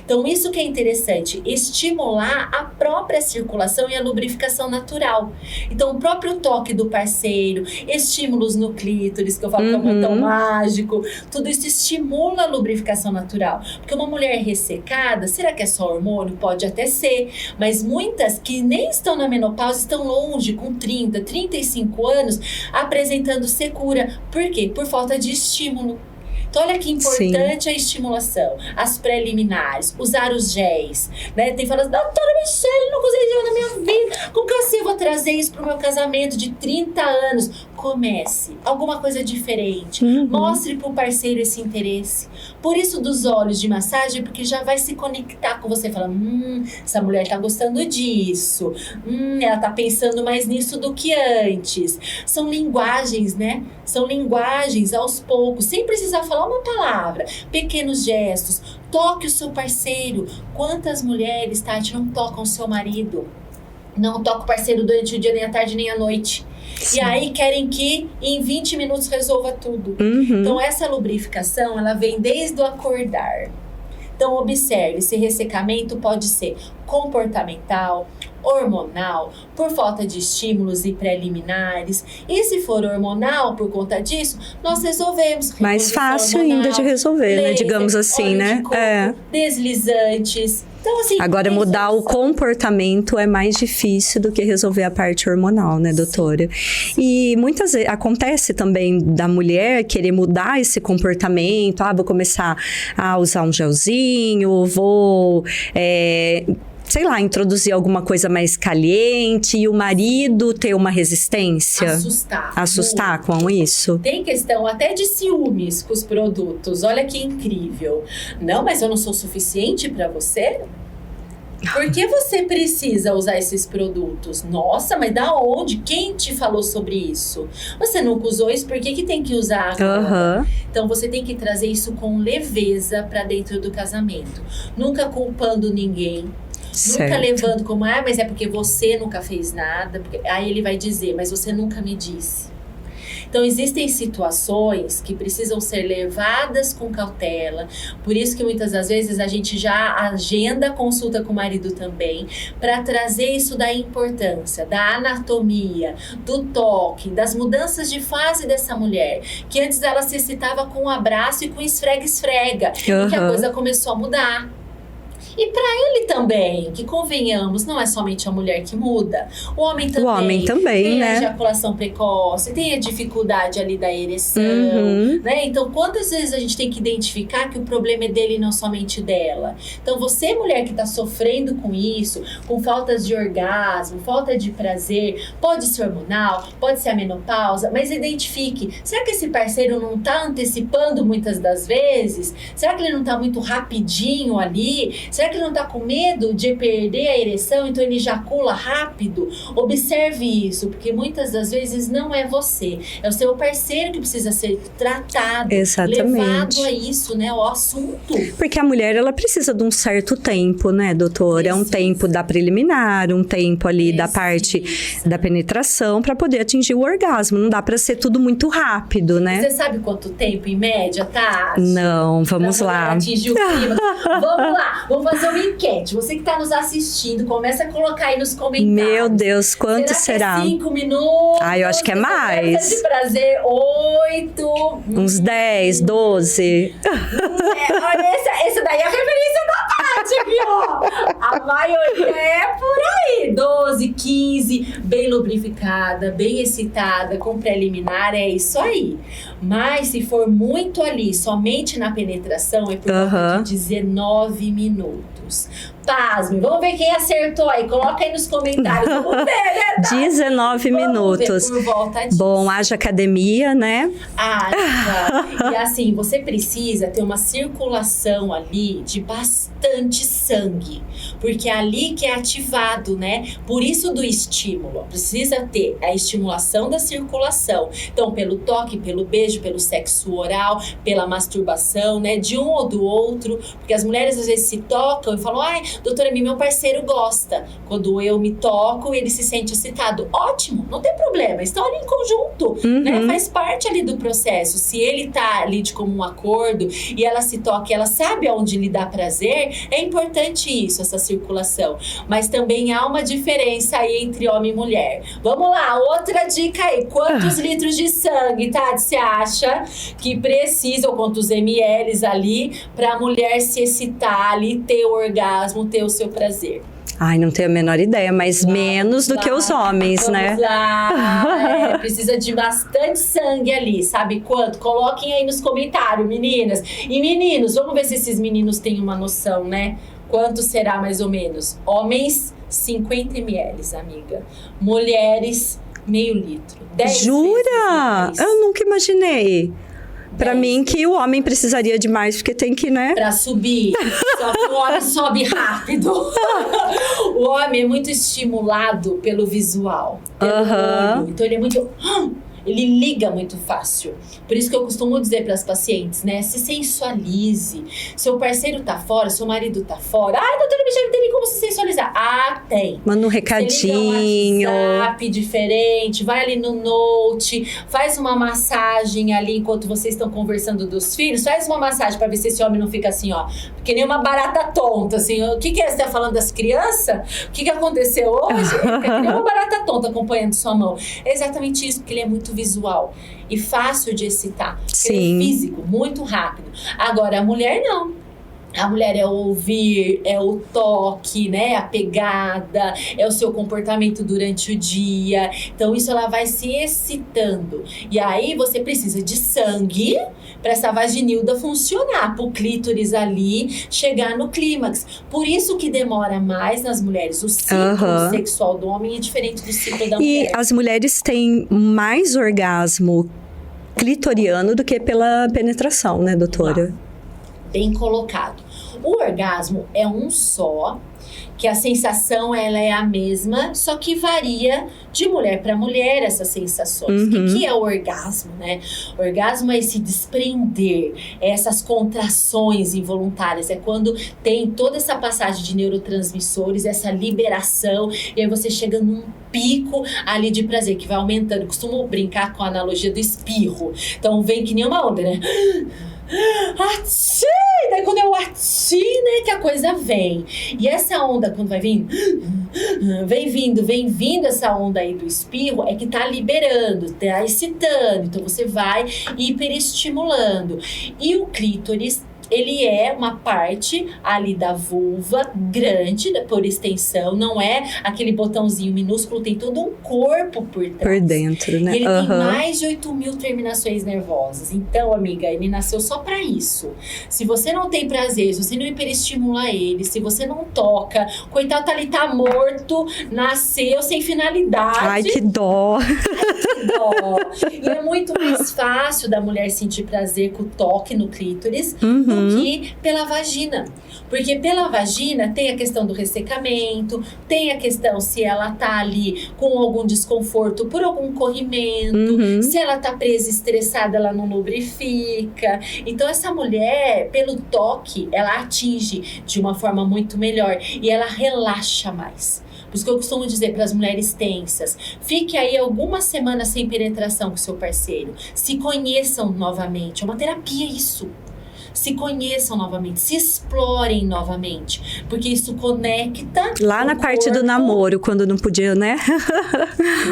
Então, isso que é interessante, estimular a própria circulação e a lubrificação natural. Então, o próprio toque do parceiro, estímulos no clítoris, que eu falo que é um botão mágico, tudo isso estimula a lubrificação natural. Porque uma mulher ressecada, será que é só hormônio? Pode até ser, mas muitas que nem estão na menopausa estão longe, com 30, 35 anos, apresentando secura. Por quê? Por falta de estímulo. Então, olha que importante a estimulação, as preliminares, usar os géis, né? Tem falado, doutora Michele, não usei gel na minha vida, como que assim eu vou trazer isso pro meu casamento de 30 anos? Comece, alguma coisa diferente, mostre pro parceiro esse interesse. Por isso dos óleos de massagem, porque já vai se conectar com você, fala, essa mulher tá gostando disso, ela tá pensando mais nisso do que antes. São linguagens, né? São linguagens aos poucos, sem precisar falar uma palavra, pequenos gestos. Toque o seu parceiro. Quantas mulheres, Tati, não tocam o seu marido? Não toca o parceiro durante o dia, nem à tarde, nem à noite. Sim. E aí querem que em 20 minutos resolva tudo. Então, essa lubrificação, ela vem desde o acordar. Então, observe, esse ressecamento pode ser comportamental, hormonal, por falta de estímulos e preliminares. E se for hormonal, por conta disso, nós resolvemos. Mais fácil hormonal, ainda de resolver, laser, né? Digamos assim, né? Coco, deslizantes. Então, assim, agora, mudar o comportamento é mais difícil do que resolver a parte hormonal, né, doutora? E muitas vezes acontece também da mulher querer mudar esse comportamento. Vou começar a usar um gelzinho, vou... sei lá, introduzir alguma coisa mais caliente e o marido ter uma resistência? Assustar com isso? Tem questão até de ciúmes com os produtos. Olha que incrível. Não, mas eu não sou suficiente para você? Por que você precisa usar esses produtos? Nossa, mas da onde? Quem te falou sobre isso? Você nunca usou isso, por que tem que usar agora? Então, você tem que trazer isso com leveza para dentro do casamento. Nunca culpando ninguém. Certo. Nunca levando como, mas é porque você nunca fez nada. Porque... Aí ele vai dizer, mas você nunca me disse. Então, existem situações que precisam ser levadas com cautela. Por isso que muitas das vezes a gente já agenda a consulta com o marido também, para trazer isso da importância, da anatomia, do toque, das mudanças de fase dessa mulher. Que antes ela se excitava com um abraço e com esfrega-esfrega. E que a coisa começou a mudar. E para ele também, que convenhamos, não é somente a mulher que muda. O homem também tem a ejaculação precoce, tem a dificuldade ali da ereção, né? Então, quantas vezes a gente tem que identificar que o problema é dele e não somente dela? Então, você, mulher que está sofrendo com isso, com faltas de orgasmo, falta de prazer, pode ser hormonal, pode ser a menopausa, mas identifique, será que esse parceiro não está antecipando muitas das vezes? Será que ele não está muito rapidinho ali? Será que ele não está com medo de perder a ereção, então ele ejacula rápido? Observe isso, porque muitas das vezes não é você, é o seu parceiro que precisa ser tratado, levado a isso, né, o assunto. Porque a mulher, ela precisa de um certo tempo, né, doutora? É um tempo da preliminar, um tempo ali da parte da penetração para poder atingir o orgasmo. Não dá para ser tudo muito rápido, né? Você sabe quanto tempo, em média, Tati? Não, vamos lá. Atingir o clima. Vamos lá, vamos fazer uma enquete. Você que está nos assistindo, começa a colocar aí nos comentários. Meu Deus, quanto será? 5 minutos? Eu acho que é mais. De prazer, 8. Uns 10, 12. Olha, essa daí é a referência da Tati aqui, ó. A maioria é por aí. 12, 15, bem lubrificada, bem excitada, com preliminar, é isso aí. Mas se for muito ali, somente na penetração, é por volta de 19 minutos. Pasme, vamos ver quem acertou aí. Coloca aí nos comentários. Vamos ver, né? 19 minutos. Por volta disso. Bom, haja academia, né? E assim, você precisa ter uma circulação ali de bastante sangue. Porque é ali que é ativado, né? Por isso do estímulo. Precisa ter a estimulação da circulação. Então, pelo toque, pelo beijo, pelo sexo oral, pela masturbação, né? De um ou do outro. Porque as mulheres às vezes se tocam e falam, ai, doutora, meu parceiro gosta. Quando eu me toco, ele se sente excitado. Ótimo, não tem problema. Estão ali em conjunto, né? Faz parte ali do processo. Se ele tá ali de comum acordo e ela se toca e ela sabe aonde lhe dá prazer, é importante isso, essa circulação. Mas também há uma diferença aí entre homem e mulher. Vamos lá, outra dica aí. Quantos litros de sangue, Tati, você acha que precisa, ou quantos ml ali, pra mulher se excitar ali, ter o orgasmo, ter o seu prazer? Ai, não tenho a menor ideia, mas menos do que os homens, né? Vamos lá. Precisa de bastante sangue ali, sabe quanto? Coloquem aí nos comentários, meninas. E meninos, vamos ver se esses meninos têm uma noção, né? Quanto será mais ou menos? Homens, 50 ml, amiga. Mulheres, meio litro. 10 Jura? vezes. Eu nunca imaginei. Pra mim, que o homem precisaria de mais, porque tem que, né? Pra subir. Só que o homem sobe rápido. O homem é muito estimulado pelo visual, pelo olho. Então, ele é muito... Ele liga muito fácil. Por isso que eu costumo dizer para as pacientes, né? Se sensualize. Seu parceiro tá fora, seu marido tá fora. Ai, doutora Michele, não tem nem como se sensualizar. Ah, tem. Manda um recadinho. Um WhatsApp diferente. Vai ali no Note. Faz uma massagem ali enquanto vocês estão conversando dos filhos. Faz uma massagem para ver se esse homem não fica assim, ó. Porque nem uma barata tonta, assim. O que é? Você tá falando das crianças? O que aconteceu hoje? Ele fica nem uma barata tonta acompanhando sua mão. É exatamente isso, porque ele é muito visual e fácil de excitar. Sim. Ele é físico, muito rápido. Agora, a mulher não. A mulher é o ouvir, é o toque, né? A pegada, é o seu comportamento durante o dia. Então, isso ela vai se excitando. E aí, você precisa de sangue para essa vaginilda funcionar, para o clítoris ali chegar no clímax. Por isso que demora mais nas mulheres. O ciclo sexual do homem é diferente do ciclo da mulher. E as mulheres têm mais orgasmo clitoriano do que pela penetração, né, doutora? Bem colocado. O orgasmo é um só, que a sensação ela é a mesma, só que varia de mulher para mulher essas sensações. O que é o orgasmo, né? O orgasmo é esse desprender, é essas contrações involuntárias, é quando tem toda essa passagem de neurotransmissores, essa liberação, e aí você chega num pico ali de prazer, que vai aumentando. Eu costumo brincar com a analogia do espirro. Então vem que nem uma onda, né? Atchim! Daí quando eu atchim, né, que a coisa vem. E essa onda, quando vai vindo, vem vindo essa onda aí do espirro, é que tá liberando, tá excitando. Então você vai hiperestimulando. E o clítoris ele é uma parte ali da vulva, grande por extensão, não é aquele botãozinho minúsculo, tem todo um corpo por trás. Por dentro, né? E ele tem mais de 8.000 terminações nervosas. Então, amiga, ele nasceu só pra isso. Se você não tem prazer, se você não hiperestimula ele, se você não toca, coitado, tá ali, tá morto, nasceu sem finalidade. Ai, que dó! Que dó. E é muito mais fácil da mulher sentir prazer com o toque no clítoris do que pela vagina. Porque pela vagina tem a questão do ressecamento, tem a questão se ela tá ali com algum desconforto por algum corrimento, se ela tá presa, estressada, ela não lubrifica. Então essa mulher, pelo toque, ela atinge de uma forma muito melhor e ela relaxa mais. Por isso que eu costumo dizer para as mulheres tensas, fique aí algumas semanas sem penetração com seu parceiro, se conheçam novamente, é uma terapia isso. Se conheçam novamente, se explorem novamente, porque isso conecta lá na parte do namoro, quando não podia, né?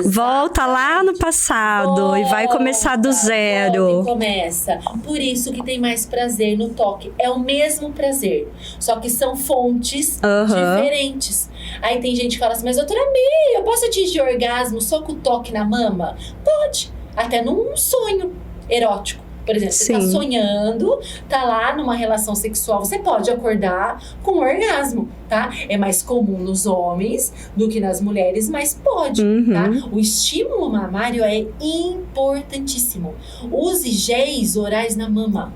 Volta lá no passado e vai começar do zero. E começa. Por isso que tem mais prazer no toque. É o mesmo prazer, só que são fontes diferentes. Aí tem gente que fala assim, mas doutora Mê, eu posso atingir orgasmo só com o toque na mama? Pode, até num sonho erótico. Por exemplo, você tá sonhando, tá lá numa relação sexual, você pode acordar com orgasmo, tá? É mais comum nos homens do que nas mulheres, mas pode, tá? O estímulo mamário é importantíssimo. Use géis orais na mama.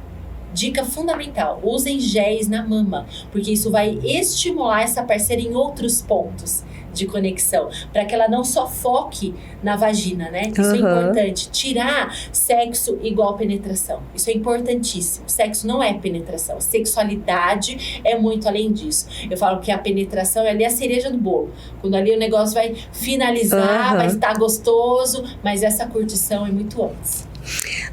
Dica fundamental, usem géis na mama, porque isso vai estimular essa parceira em outros pontos de conexão, para que ela não só foque na vagina, né? Isso é importante. Tirar sexo igual penetração. Isso é importantíssimo. Sexo não é penetração. Sexualidade é muito além disso. Eu falo que a penetração é ali a cereja do bolo. Quando ali o negócio vai finalizar, vai estar gostoso, mas essa curtição é muito antes.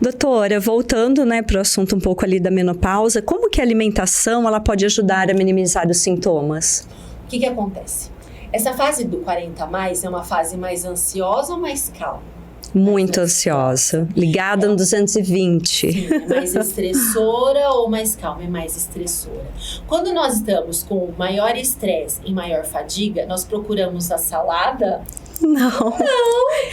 Doutora, voltando, né, para o assunto um pouco ali da menopausa, como que a alimentação ela pode ajudar a minimizar os sintomas? O que acontece? Essa fase do 40 a mais é uma fase mais ansiosa ou mais calma? Muito ansiosa, ligada no 220. Sim, é mais estressora ou mais calma? É mais estressora. Quando nós estamos com maior estresse e maior fadiga, nós procuramos a salada. Não,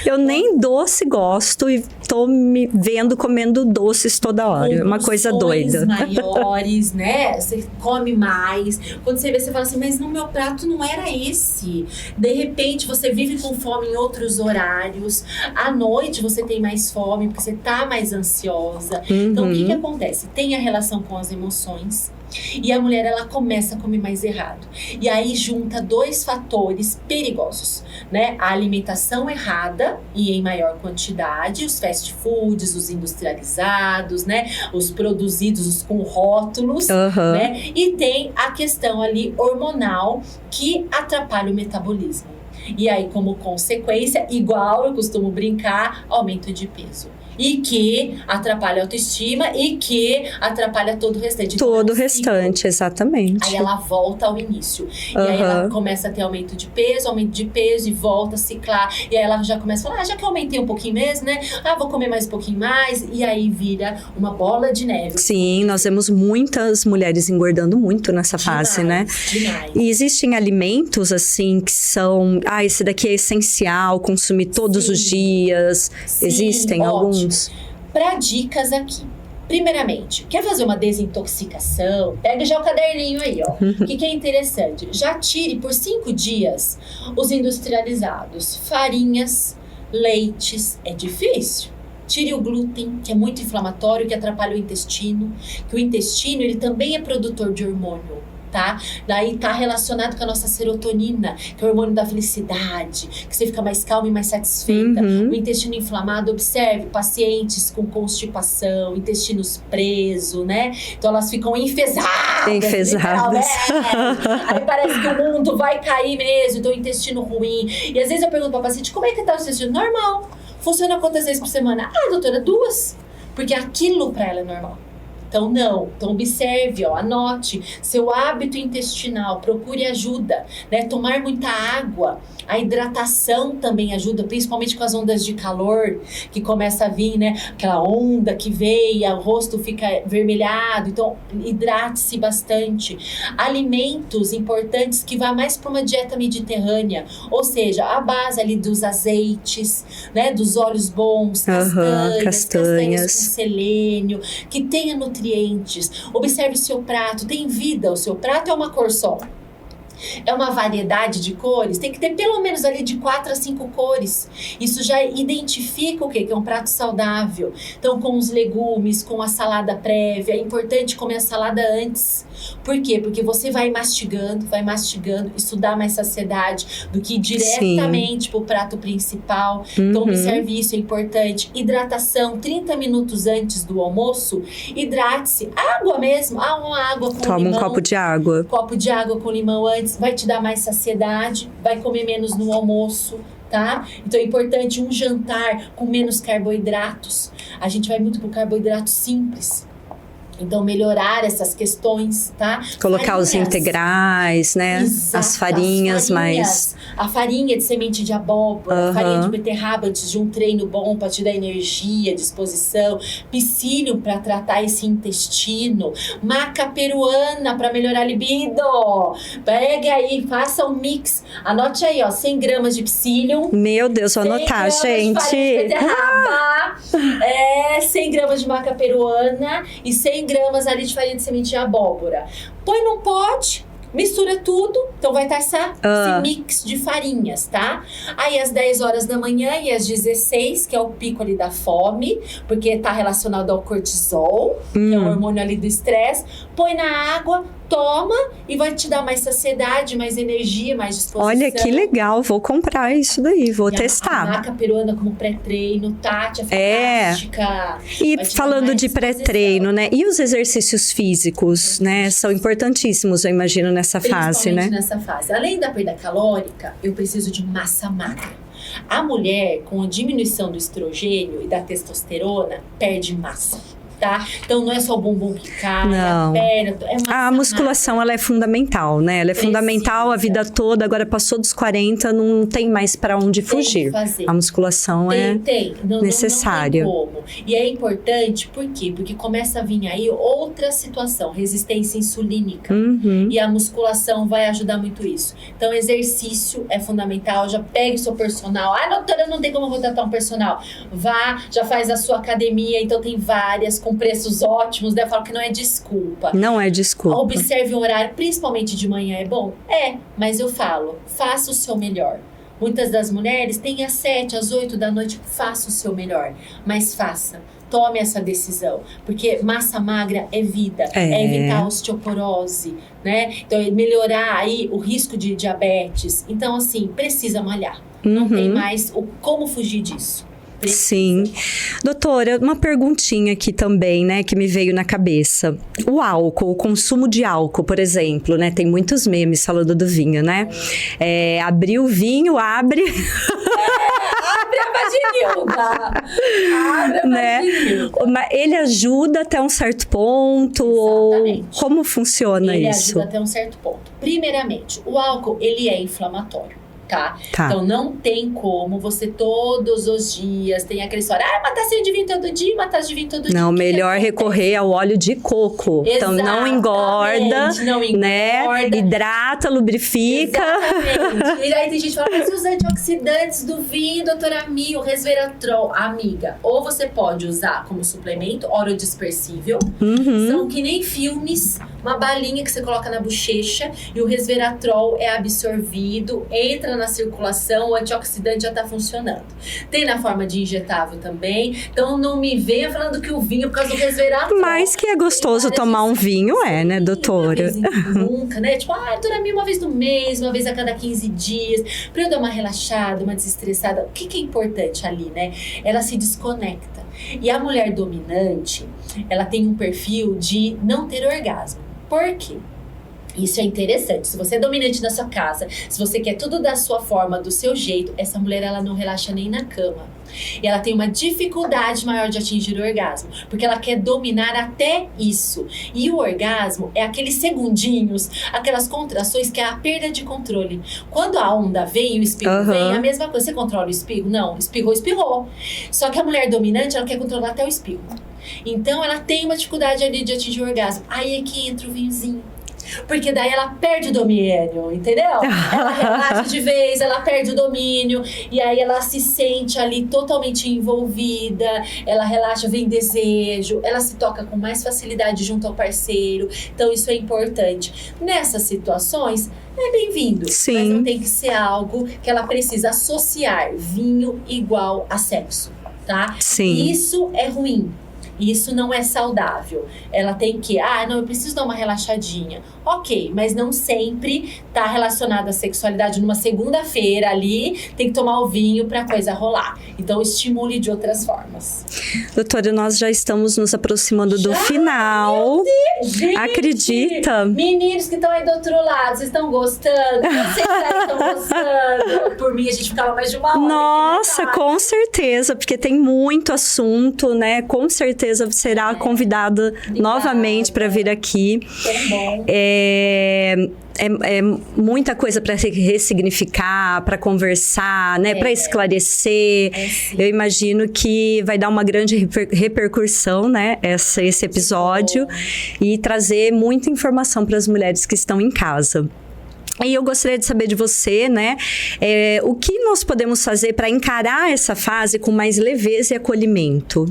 eu nem doce gosto e tô me vendo comendo doces toda hora, é uma coisa doida. Maiores, né? Você come mais. Quando você vê, você fala assim, mas no meu prato não era esse. De repente, você vive com fome em outros horários. À noite, você tem mais fome, porque você tá mais ansiosa. Então, o que acontece? Tem a relação com as emoções. E a mulher, ela começa a comer mais errado. E aí junta dois fatores perigosos, né? A alimentação errada e em maior quantidade, os fast foods, os industrializados, né? Os produzidos os com rótulos, né? E tem a questão ali hormonal que atrapalha o metabolismo. E aí, como consequência, igual eu costumo brincar, aumento de peso. E que atrapalha a autoestima e que atrapalha todo o restante. Todo o restante, exatamente. Aí ela volta ao início. E aí ela começa a ter aumento de peso e volta a ciclar. E aí ela já começa a falar, já que eu aumentei um pouquinho mesmo, né? Vou comer mais um pouquinho mais. E aí vira uma bola de neve. Sim, nós vemos muitas mulheres engordando muito nessa fase, né? Demais. E existem alimentos, assim, que são... esse daqui é essencial, consumir todos os dias. Sim, existem alguns? Para dicas aqui. Primeiramente, quer fazer uma desintoxicação? Pega já o caderninho aí, ó. O que é interessante? Já tire por 5 dias os industrializados. Farinhas, leites. É difícil. Tire o glúten, que é muito inflamatório, que atrapalha o intestino. Que o intestino, ele também é produtor de hormônio. Tá? Daí tá relacionado com a nossa serotonina, que é o hormônio da felicidade, que você fica mais calma e mais satisfeita. O intestino inflamado, observe, pacientes com constipação, intestinos presos, né? Então elas ficam enfesadas. Aí parece que o mundo vai cair mesmo, então o intestino ruim. E às vezes eu pergunto pra paciente, como é que tá o intestino? Normal. Funciona quantas vezes por semana? Doutora, 2. Porque aquilo pra ela é normal. Então, não. Então, observe, ó, anote seu hábito intestinal, procure ajuda, né? Tomar muita água. A hidratação também ajuda, principalmente com as ondas de calor que começa a vir, né? Aquela onda que veio, o rosto fica vermelhado. Então, hidrate-se bastante. Alimentos importantes que vá mais para uma dieta mediterrânea, ou seja, a base ali dos azeites, né? Dos óleos bons, castanhas com selênio, que tenha nutrientes. Observe o seu prato, tem vida o seu prato, é uma cor só. É uma variedade de cores, tem que ter pelo menos ali de 4 a 5 cores. Isso já identifica o quê? Que é um prato saudável. Então, com os legumes, com a salada prévia, é importante comer a salada antes. Por quê? Porque você vai mastigando, isso dá mais saciedade do que ir diretamente pro prato principal. Então, observe isso, é importante. Hidratação, 30 minutos antes do almoço, hidrate-se. Água mesmo, uma água com limão. Toma um copo de água. Copo de água com limão antes, vai te dar mais saciedade, vai comer menos no almoço, tá? Então é importante um jantar com menos carboidratos. A gente vai muito pro carboidrato simples. Então, melhorar essas questões, tá? Colocar os integrais, né? Exato, as farinhas mais... A farinha de semente de abóbora, farinha de beterraba antes de um treino bom para te dar energia, disposição. Psyllium para tratar esse intestino. Maca peruana para melhorar a libido. Pegue aí, faça um mix. Anote aí, ó, 100 gramas de Psyllium. Meu Deus, vou anotar, gente. 100 gramas de maca peruana e 100 gramas ali de farinha de semente de abóbora. Põe num pote, mistura tudo, então vai estar esse mix de farinhas, tá? Aí às 10 horas da manhã e às 16, que é o pico ali da fome, porque tá relacionado ao cortisol, que é o hormônio ali do estresse, põe na água, toma e vai te dar mais saciedade, mais energia, mais disposição. Olha que legal, vou comprar isso daí, vou testar. A maca peruana como pré-treino, Tati, é fantástica. E falando de pré-treino, né? E os exercícios físicos, né? São importantíssimos, eu imagino, nessa fase, né? Nessa fase. Além da perda calórica, eu preciso de massa magra. A mulher, com a diminuição do estrogênio e da testosterona, perde massa. Tá? Então não é só o bumbum que cai, a perna, é a musculação ela é fundamental, né? Ela é fundamental a vida toda, agora passou dos 40, não tem mais para onde fugir. A musculação é necessária. Não tem como. E é importante, por quê? Porque começa a vir aí outra situação, resistência insulínica. E a musculação vai ajudar muito isso. Então exercício é fundamental, já pegue o seu personal. Ah, doutora, não tem como eu contratar um personal. Vá, já faz a sua academia, então tem várias com preços ótimos, né? Eu falo que não é desculpa. Não é desculpa. Observe um horário, principalmente de manhã, é bom? É, mas eu falo, faça o seu melhor. Muitas das mulheres têm às 7, às 8 da noite, faça o seu melhor. Mas faça. Tome essa decisão, porque massa magra é vida, é evitar a osteoporose, né? Então, melhorar aí o risco de diabetes. Então, assim, precisa malhar. Não tem mais como fugir disso. Sim. Doutora, uma perguntinha aqui também, né, que me veio na cabeça. O álcool, o consumo de álcool, por exemplo, né, tem muitos memes falando do vinho, né? Abrir o vinho, abre... Abre a vaginilda. Abre a vaginilda. Mas ele ajuda até um certo ponto? Exatamente. Ou como funciona isso? Ele ajuda até um certo ponto. Primeiramente, o álcool, ele é inflamatório. Tá? Então não tem como você todos os dias tem aquela história, uma tacinha de vinho todo dia, uma taça de vinho todo dia. Não, melhor recorrer ao óleo de coco. Exatamente. Então não engorda, né? Hidrata, lubrifica. Exatamente. E aí tem gente que fala, mas e os antioxidantes do vinho, doutora Mi, o resveratrol? Amiga, ou você pode usar como suplemento, orodispersível, são que nem filmes, uma balinha que você coloca na bochecha e o resveratrol é absorvido, entra na circulação, o antioxidante já tá funcionando. Tem na forma de injetável também, então não me venha falando que o vinho por causa do resveratrol. Mas que é gostoso tomar um vinho, né, doutora? Nunca, né? Tipo, doutora Mi, uma vez no mês, uma vez a cada 15 dias, pra eu dar uma relaxada, uma desestressada. O que é importante ali, né? Ela se desconecta. E a mulher dominante, ela tem um perfil de não ter orgasmo. Por quê? Isso é interessante. Se você é dominante na sua casa, se você quer tudo da sua forma, do seu jeito, essa mulher, ela não relaxa nem na cama. E ela tem uma dificuldade maior de atingir o orgasmo, porque ela quer dominar até isso. E o orgasmo é aqueles segundinhos, aquelas contrações que é a perda de controle. Quando a onda vem e o espirro vem, é a mesma coisa. Você controla o espirro? Não, espirrou, espirrou. Só que a mulher dominante, ela quer controlar até o espirro. Então ela tem uma dificuldade ali de atingir o orgasmo. Aí é que entra o vinhozinho. Porque daí ela perde o domínio, entendeu? Ela relaxa de vez, ela perde o domínio. E aí ela se sente ali totalmente envolvida. Ela relaxa, vem desejo. Ela se toca com mais facilidade junto ao parceiro. Então isso é importante. Nessas situações, é bem-vindo. Sim. Mas não tem que ser algo que ela precisa associar vinho igual a sexo, tá? Sim. Isso é ruim. Isso não é saudável. Ela tem que, não, eu preciso dar uma relaxadinha. Ok, mas não sempre tá relacionada à sexualidade. Numa segunda-feira ali, tem que tomar o vinho pra coisa rolar. Então, estimule de outras formas. Doutora, nós já estamos nos aproximando do final. Gente, acredita? Meninos que estão aí do outro lado, vocês estão gostando? Vocês aí estão gostando? Por mim, a gente ficava mais de uma hora. Nossa, com certeza, porque tem muito assunto, né? Com certeza será convidada novamente para vir aqui. Tão bom. É muita coisa para ressignificar, para conversar, né? Para esclarecer. Eu imagino que vai dar uma grande repercussão, né? Esse episódio e trazer muita informação para as mulheres que estão em casa. E eu gostaria de saber de você, né? O que nós podemos fazer para encarar essa fase com mais leveza e acolhimento?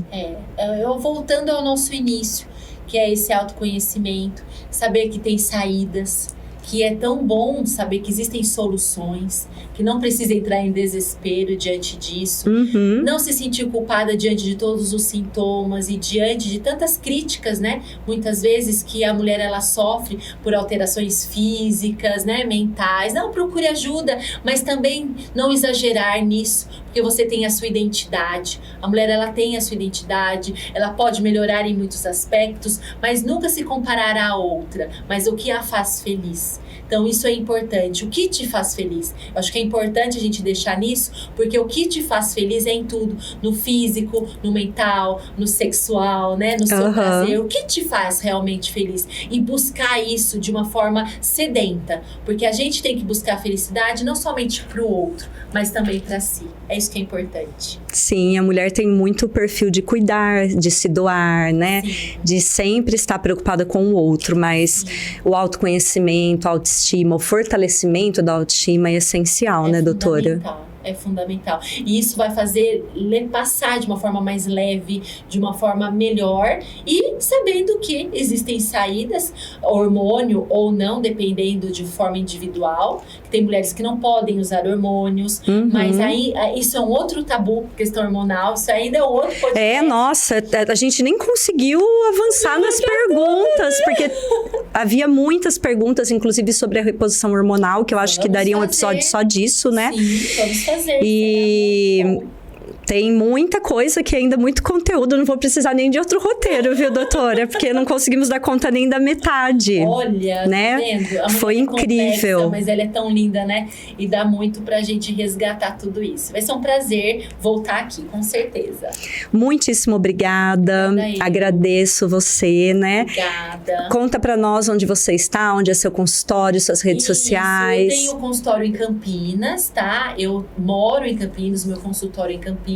Eu voltando ao nosso início, que é esse autoconhecimento, saber que tem saídas, que é tão bom saber que existem soluções, que não precisa entrar em desespero diante disso, não se sentir culpada diante de todos os sintomas e diante de tantas críticas, né? Muitas vezes que a mulher, ela sofre por alterações físicas, né? Mentais. Não, procure ajuda, mas também não exagerar nisso, porque você tem a sua identidade. A mulher, ela tem a sua identidade, ela pode melhorar em muitos aspectos, mas nunca se comparará à outra, mas o que a faz feliz. Então, isso é importante. O que te faz feliz? Eu acho que é importante a gente deixar nisso, porque o que te faz feliz é em tudo. No físico, no mental, no sexual, né? No seu prazer. O que te faz realmente feliz? E buscar isso de uma forma sedenta. Porque a gente tem que buscar a felicidade não somente para o outro, mas também para si. É isso que é importante. Sim, a mulher tem muito perfil de cuidar, de se doar, né? Sim. De sempre estar preocupada com o outro, mas o autoconhecimento, a autoestima, o fortalecimento da autoestima é essencial, né, doutora? É fundamental. E isso vai fazer passar de uma forma mais leve, de uma forma melhor, e sabendo que existem saídas, hormônio ou não, dependendo de forma individual. Tem mulheres que não podem usar hormônios, mas aí isso é um outro tabu, questão hormonal, isso ainda é outro podcast. Nossa, a gente nem conseguiu avançar nas perguntas, porque havia muitas perguntas, inclusive sobre a reposição hormonal, que eu acho que daria um episódio só disso, né? Sim, vamos fazer. E tem muita coisa que ainda, muito conteúdo, não vou precisar nem de outro roteiro, viu, doutora? Porque não conseguimos dar conta nem da metade. Olha, né? Tá vendo? Foi incrível. Complexa, mas ela é tão linda, né? E dá muito pra gente resgatar tudo isso. Vai ser um prazer voltar aqui, com certeza. Muitíssimo obrigada. Agradeço você, né? Obrigada. Conta pra nós onde você está, onde é seu consultório, suas redes sociais. Eu tenho um consultório em Campinas, tá? Eu moro em Campinas, meu consultório é em Campinas.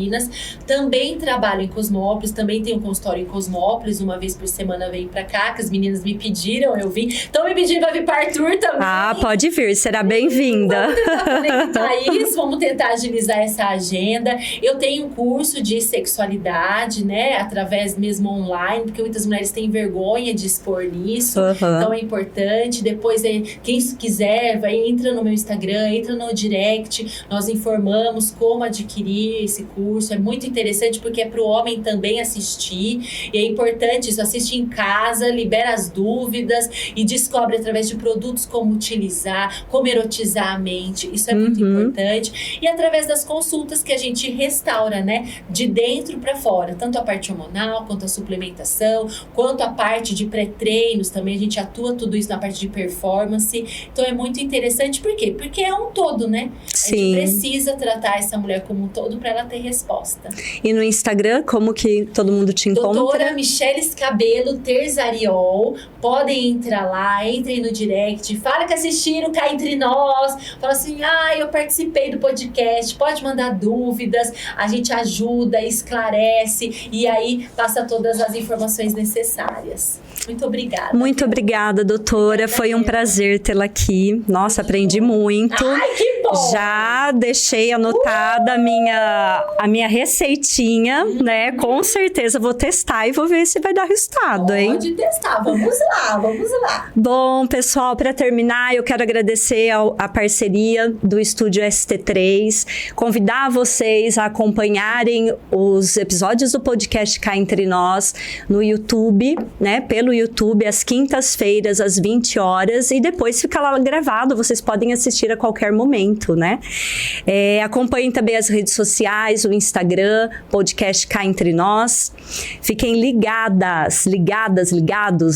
Também trabalho em Cosmópolis, também tenho um consultório em Cosmópolis. Uma vez por semana venho pra cá, que as meninas me pediram, eu vim. Estão me pedindo pra vir para Arthur também. Pode vir, será bem-vinda. Vamos tentar agilizar essa agenda. Eu tenho um curso de sexualidade, né? Através mesmo online, porque muitas mulheres têm vergonha de expor nisso. Então é importante. Depois, quem quiser, entra no meu Instagram, entra no direct. Nós informamos como adquirir esse curso. recurso, é muito interessante porque é para o homem também assistir, e é importante isso, assiste em casa, libera as dúvidas e descobre através de produtos como utilizar, como erotizar a mente, isso é muito importante, e através das consultas que a gente restaura, né, de dentro para fora, tanto a parte hormonal, quanto a suplementação, quanto a parte de pré-treinos também, a gente atua tudo isso na parte de performance, então é muito interessante, por quê? Porque é um todo, né? Sim. A gente precisa tratar essa mulher como um todo para ela ter resposta. E no Instagram, como que todo mundo te encontra? Doutora Michele Scabelo Terzariol, podem entrar lá, entrem no direct, fala que assistiram Cá Entre Nós, fala assim, eu participei do podcast, pode mandar dúvidas, a gente ajuda, esclarece e aí passa todas as informações necessárias. Muito obrigada. Muito obrigada, doutora. Foi um prazer tê-la aqui. Nossa, aprendi muito. Ai, que bom! Já deixei anotada a minha receitinha, né? Com certeza vou testar e vou ver se vai dar resultado, hein? Pode testar. Vamos lá, vamos lá. Bom, pessoal, para terminar, eu quero agradecer a parceria do Estúdio ST3, convidar vocês a acompanharem os episódios do podcast Cá Entre Nós no YouTube, né? Pelo YouTube, às quintas-feiras, às 20 horas, e depois fica lá gravado, vocês podem assistir a qualquer momento, né? Acompanhem também as redes sociais, o Instagram, podcast Cá Entre Nós. Fiquem ligados,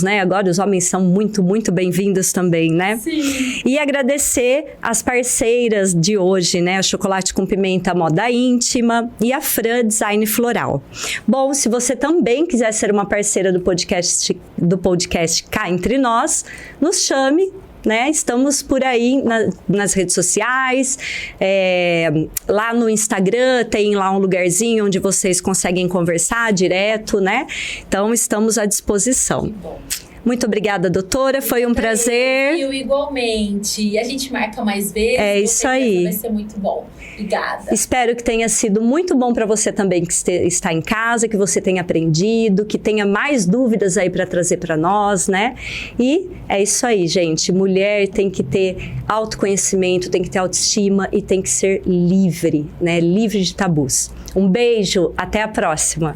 né? Agora os homens são muito, muito bem-vindos também, né? Sim. E agradecer as parceiras de hoje, né? A Chocolate com Pimenta Moda Íntima e a Fran Design Floral. Bom, se você também quiser ser uma parceira do podcast Cá Entre Nós, nos chame, né? Estamos por aí nas redes sociais, lá no Instagram tem lá um lugarzinho onde vocês conseguem conversar direto, né? Então, estamos à disposição. Que bom. Muito obrigada, doutora. Foi um prazer. Igualmente. E a gente marca mais vezes. É isso aí. Vai ser muito bom. Obrigada. Espero que tenha sido muito bom para você também que está em casa, que você tenha aprendido, que tenha mais dúvidas aí para trazer para nós, né? E é isso aí, gente. Mulher tem que ter autoconhecimento, tem que ter autoestima e tem que ser livre, né? Livre de tabus. Um beijo, até a próxima.